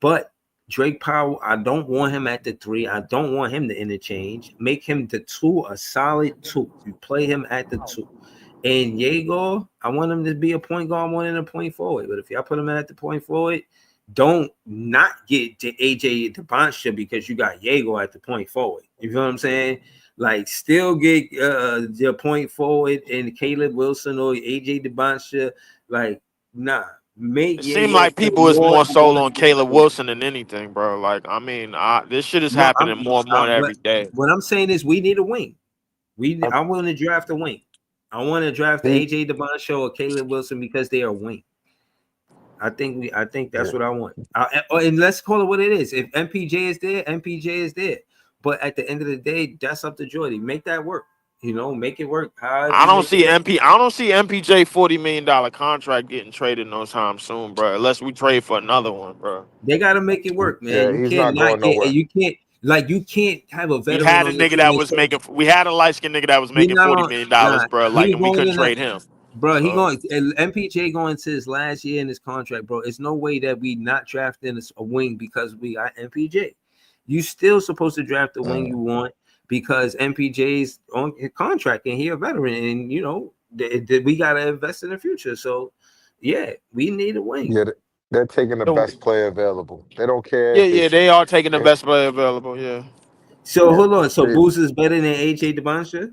but Drake Powell, I don't want him at the three. I don't want him to interchange. Make him the two, a solid two. You play him at the two. And Diego, I want him to be a point guard more than a point forward. But if y'all put him at the point forward, don't not get to AJ DeBoncha because you got Diego at the point forward. You feel what I'm saying? Like, still get your point forward and Caleb Wilson or AJ DeBoncha. Like, nah, make It seemed Diego like play people is more. more sold on Caleb Wilson than anything, bro. Like, I mean, this shit is No, happening more and more but every day. what I'm saying is we need a wing. I, I want to draft a wing. I want to draft the he, AJ DeBoncha or Caleb Wilson because they are wing. I think yeah, that's what I want. And let's call it what it is. If MPJ is there, MPJ is there. But at the end of the day, that's up to Jordy. Make that work. Make it work. However I you don't make it see work. MPJ $40 million contract getting traded no time soon, bro. Unless we trade for another one, bro. They got to make it work, man. yeah, You he's can't not not going get, and nowhere. you can't have a We veteran had a on your nigga team that and was say making. We had a light skinned nigga that was he making not $40 on. million, Nah, bro. Like, he and we going couldn't in that. trade him. Bro, he So going MPJ going to his last year in his contract, bro. It's no way that we not drafting a wing because we got MPJ. You still supposed to draft the wing you want because MPJ's on his contract and he a veteran, and we gotta invest in the future. So yeah, we need a wing. Yeah, they're taking the so, best player available. They don't care yeah, if yeah, it's they are taking the it, best player available. Yeah, So yeah. hold on. So They, Booz is better than AJ DeBoncha?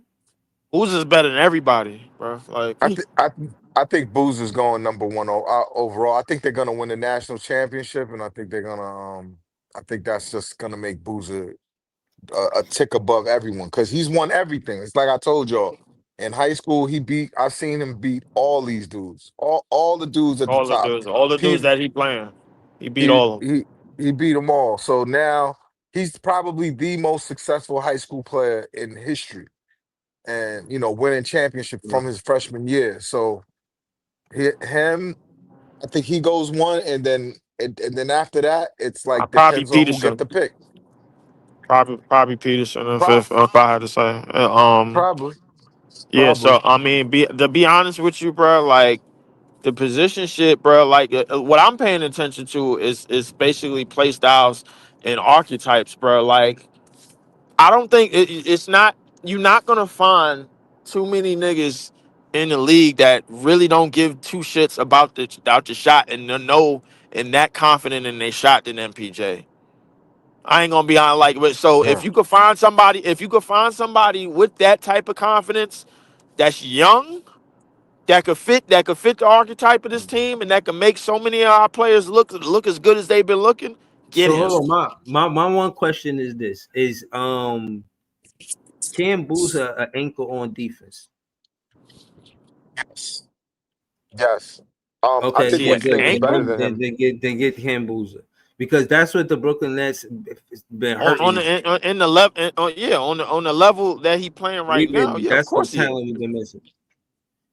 who's is better than everybody, bro? Like, I think Booz is going number one overall. I think they're gonna win the national championship, and I think they're gonna. I think that's just gonna make Boozer a tick above everyone because he's won everything. It's like I told y'all in high school. He beat. I've seen him beat all these dudes, all the dudes at the top. all the dudes He that he playing, he beat he all of them. he he beat them all. So now he's probably the most successful high school player in history, and winning championship from his freshman year. So him, I think he goes one, and then after that, it's like Probably depends on who get Peterson. the pick. Probably Peterson Pro- if I had to say. Probably, Yeah. probably. So I mean, to be honest with you, bro, like the position shit, bro. Like what I'm paying attention to is basically play styles and archetypes, bro. Like I don't think it's not. You're not gonna find too many niggas in the league that really don't give two shits about the shot and they know and that confident in their shot than MPJ. I ain't gonna be on like, but so Yeah. if you could find somebody with that type of confidence, that's young, that could fit the archetype of this team, and that can make so many of our players look as good as they've been looking. Get So him. hold on. My one question is this: Is can Boozer an ankle on defense? Yes. Yes. I Okay, think See an then what's good. name is better ankle than him. Then get Cam Boozer because that's what the Brooklyn Nets been on hurting. the in the level, yeah, on the level that he playing right now. Yeah, of That's the course he is. talent we've been missing.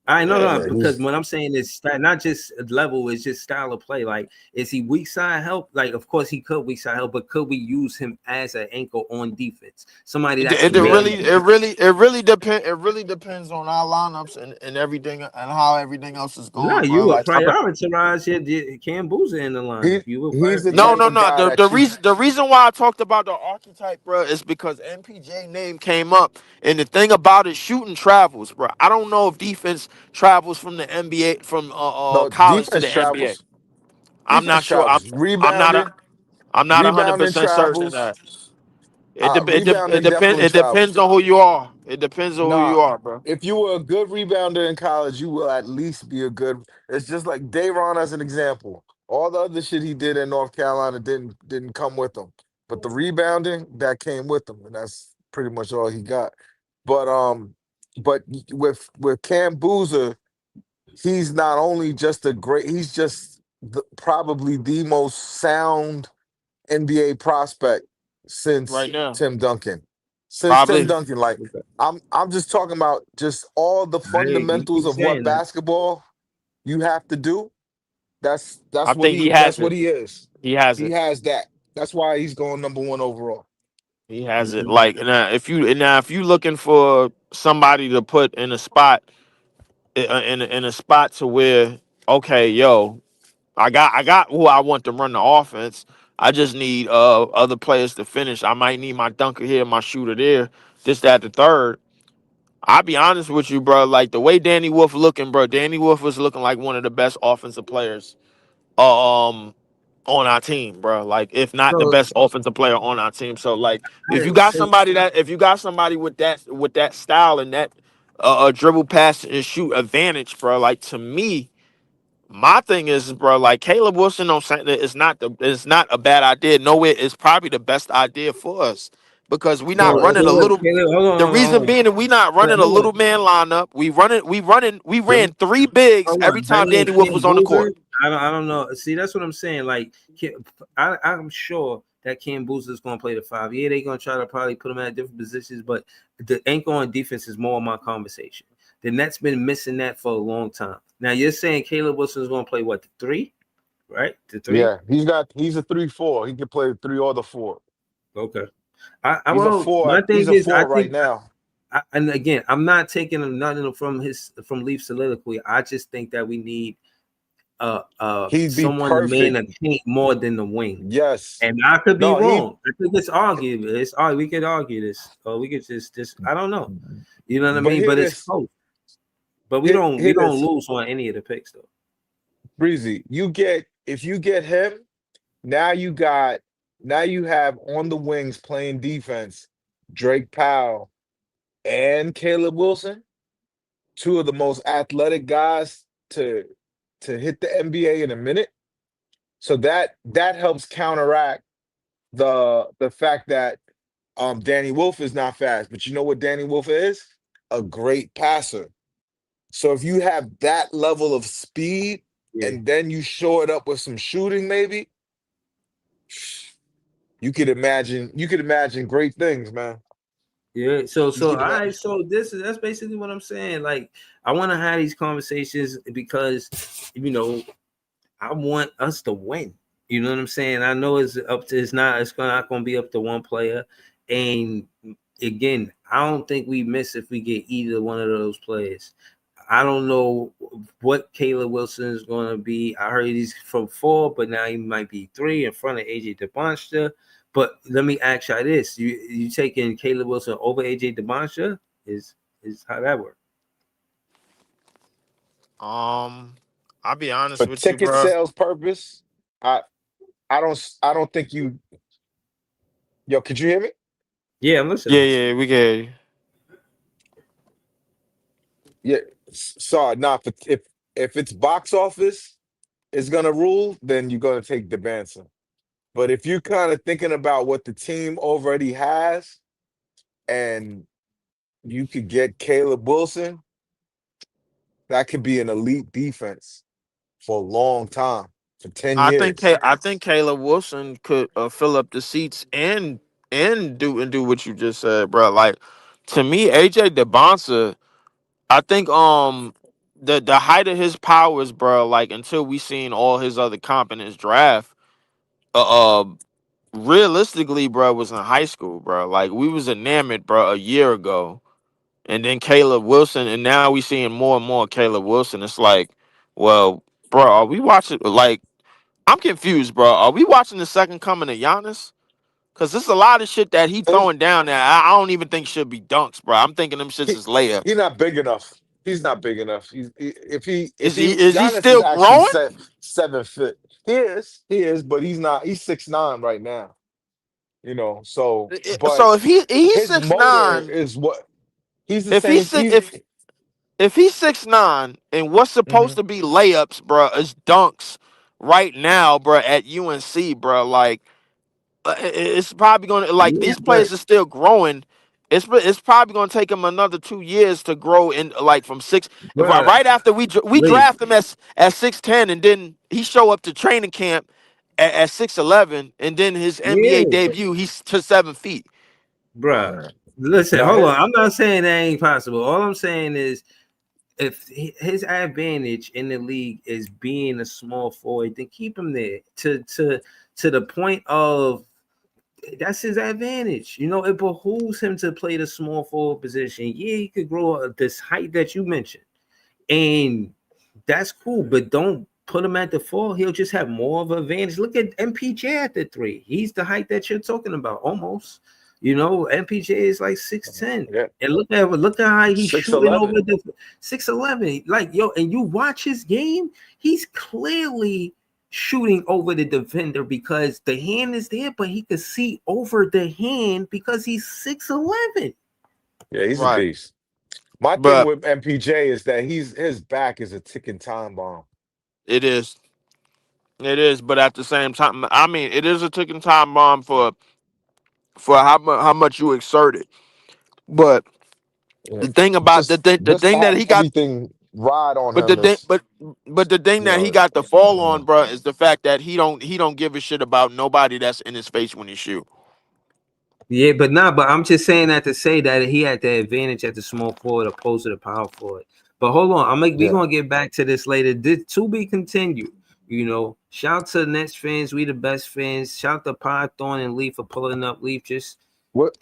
I know, Yeah, no, Yeah, because what I'm saying is not just level, it's just style of play. Like, is he weak side help? Like, of course he could weak side help, but could we use him as an ankle on defense? Somebody that it can make. really it really depends on our lineups and everything and how everything else is No, going, bro. you would Like prioritize your Cam Boozer in the he lineup. You would he's the no, type no, of no. guy The that you. reason why I talked about the archetype, bro, is because MPJ name came up, and the thing about it, shooting travels, bro. I don't know if defense travels from the NBA from No, college to the defense NBA. travels. I'm Defense not sure. travels. I'm not a Rebounding, I'm not rebounding 100% certain of travels. that. It Rebounding depends. definitely It depends travels. on who you are. It depends on who Nah, you are, bro. if you were a good rebounder in college, you will at least be a good. It's just like Dayron as an example. All the other shit he did in North Carolina didn't come with him, but the rebounding that came with him, and that's pretty much all he got. But but with Cam Boozer, he's not only just a great. He's just probably the most sound NBA prospect Right since now, Tim Duncan. Since Tim probably. Duncan, like I'm just talking about just all the You fundamentals keep of what saying that. basketball you have to do. I That's what think he he has that's what it. he is. He has He it. has that. That's why he's going number one overall. He has it. Mhm. Like now, if you looking for somebody to put in a spot, in a spot to where, okay, yo, I got who I want to run the offense, I just need other players to finish. I might need my dunker here, my shooter there, this, that, the third. I'll be honest with you, bro. Like the way Danny Wolf looking, bro. Danny Wolf was looking like one of the best offensive players on our team, bro. Like, if not the So, best offensive player on our team. So, like, if you I, got somebody with that style and that dribble, pass, and shoot advantage, bro. Like, to me, my thing is, bro. Like, Caleb Wilson on Saturday is not a bad idea. Nowhere is probably the best idea for us because we not so running a look, little. Caleb, hold on, The hold on, reason hold on. being that we not But running a hold on. little man lineup. We ran Them, three bigs hold every on. That time man Danny Wolf Ken was on the court. Boozer. I don't know. See, that's what I'm saying. Like, I'm sure that Ken Boozer is going to play the 5. Yeah, they're going to try to probably put him at different positions, but the anchor on defense is more of my conversation. The Nets been missing that for a long time. Now you're saying Caleb Wilson is going to play what, the 3, right? The 3. Yeah, he's a 3-4. He can play the 3 or the 4. Okay. He's a Well, 4. my He's thing a is, I 4 right think, now. and again, I'm not taking nothing from Leaf soliloquy. I just think that we need He'd be someone to man perfect. a paint more than the wing. Yes. And I could be No, wrong. I think it's arguable. We could argue this, or we could just I don't know. You know what I but mean? hear But it's this. close. But we Hear, don't hear this. lose on any of the picks though. Breezy, if you get him, now you have on the wings playing defense, Drake Powell and Caleb Wilson, two of the most athletic guys to hit the NBA in a minute. So that helps counteract the fact that Danny Wolf is not fast. But you know what Danny Wolf is? A great passer. So if you have that level of speed Yeah. and then you show it up with some shooting, maybe you could imagine great things, man. Yeah, so You all could right, imagine. so that's basically what I'm saying. Like, I want to have these conversations because I want us to win. You know what I'm saying? I know it's not gonna be up to one player. And again, I don't think we miss if we get either one of those players. I don't know what Caleb Wilson is gonna be. I heard he's from 4, but now he might be 3 in front of AJ DeBonster. But let me ask you this: you taking Caleb Wilson over AJ DeBonster? Is how that works? I'll be honest For with you, ticket bro. sales purpose, I I don't think you yo, could you hear me? Yeah, I'm listening. Yeah, we get. Yeah. Sorry, not if it's box office is gonna rule, then you're gonna take the Benson. But if you're kind of thinking about what the team already has and you could get Caleb Wilson, that could be an elite defense for a long time, for 10 years. I think Caleb Wilson could fill up the seats and do what you just said, bro. Like, to me, AJ DeBonsa, I think the height of his powers, bro. Like, until we seen all his other comp in his draft, uh, uh realistically, bro, was in high school, bro. Like, we was enamored, bro, a year ago, and then Caleb Wilson, and now we seeing more and more Caleb Wilson. It's like, well, bro, are we watching like? I'm confused, bro. Are we watching the second coming of Giannis? Cause there's a lot of shit that he It's- throwing down there. I don't even think should be dunks, bro. I'm thinking them shits He, is he's layups. not big enough. He's not big enough. If Is he he is he Giannis is still actually growing? 7 foot. He is, but he's not. He's 6'9" right now. But So if he's his six motor nine, is what he's the if same. if he's 6'9", and what's supposed Mhm. to be layups, bro, is dunks right now, bro, at UNC, bro. Like, it's probably going to, like, Yeah, these but players are still growing. It's probably going to take them another 2 years to grow in, like, from six. bro, Right after we Lee, draft him at 6'10", and then he show up to training camp at 6'11", and then his NBA yeah, debut he's to 7 feet. bro. Yeah. Listen, Now, hold on. I'm not saying that ain't possible. All I'm saying is if his advantage in the league is being a small forward, then keep him there to the point of that's his advantage. It behooves him to play the small forward position. Yeah, he could grow this height that you mentioned, and that's cool. But don't put him at the 4, he'll just have more of an advantage. Look at MPJ at the 3. He's the height that you're talking about, almost. You know, MPJ is like 6'10". Yeah. And look at how he's shooting 6'11". over the 6'11". Like, yo, and you watch his game, he's clearly shooting over the defender because the hand is there, but he could see over the hand because he's 6'11". Yeah, he's a Right. beast. My thing But with MPJ is that his back is a ticking time bomb. it is. It is, but at the same time, I mean, it is a ticking time bomb for how much you exerted. But Yeah. the thing about the Just thing that have he got, everything ride on but the him thing, is, but the thing you that he know, got the fall uh, on, bro, is the fact that he don't give a shit about nobody that's in his face when he shoot. Yeah, but I'm just saying that to say that he had the advantage at the small forward opposed to the power forward. But hold on, we yeah. gonna get back to this later. This to be continued. You know, shout to the Nets fans, we the best fans. Shout to Python and Leaf for pulling up. Leaf, just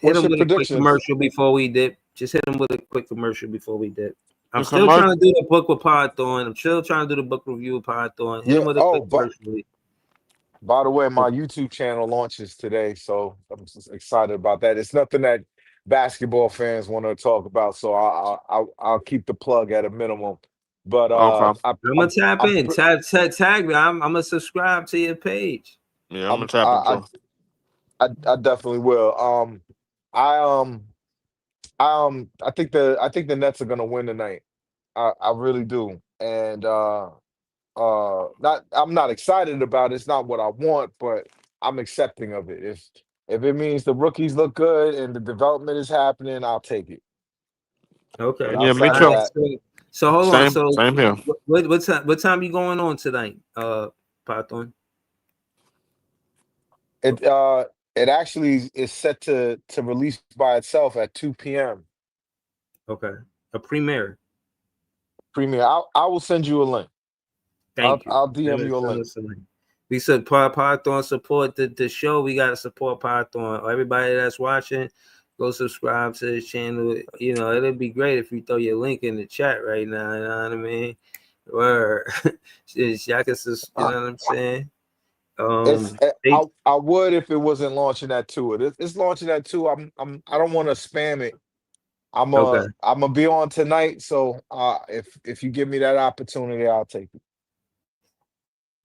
hit What's him your with a quick predictions? commercial before we dip. Just hit him with a quick commercial before we dip. I'm The still commercial. trying to do the book with Python. I'm still trying to do the book review with Python. Hit Yeah. him with a Oh, quick but commercial. Leaf. by the way, my YouTube channel launches today, so I'm just excited about that. It's nothing that basketball fans want to talk about, so I'll keep the plug at a minimum. But Okay. I'm gonna tap I'm in, pre- tag me. I'm gonna subscribe to your page. Yeah, I'm gonna I'm tap into. I definitely will. I I think the Nets are gonna win tonight. I really do, and not I'm not excited about it. It's not what I want, but I'm accepting of it. If it means the rookies look good and the development is happening, I'll take it. But Okay. Yeah, me outside All of too. right. that, So hold on. So Same here. what time you going on tonight? Python. it it actually is set to release by itself at 2 p.m. Okay. A premiere. Premiere. I will send you a link. Thank you. I'll DM you a Send link. us a link. We said Python support the show. We gotta support Python. Everybody that's watching, go subscribe to his channel. You know, it'd be great if you throw your link in the chat right now. You know what I mean? Or y'all can, you Uh, know what I'm saying? It's They, I would if it wasn't launching at 2. It's launching at 2. I don't want to spam it. okay. I'm gonna be on tonight, so if you give me that opportunity, I'll take it.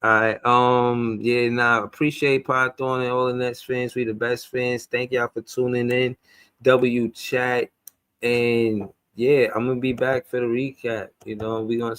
All right. Yeah, appreciate Python and all the Nets fans. We the best fans. Thank y'all for tuning in. W chat. And yeah, I'm gonna be back for the recap. You know, we gonna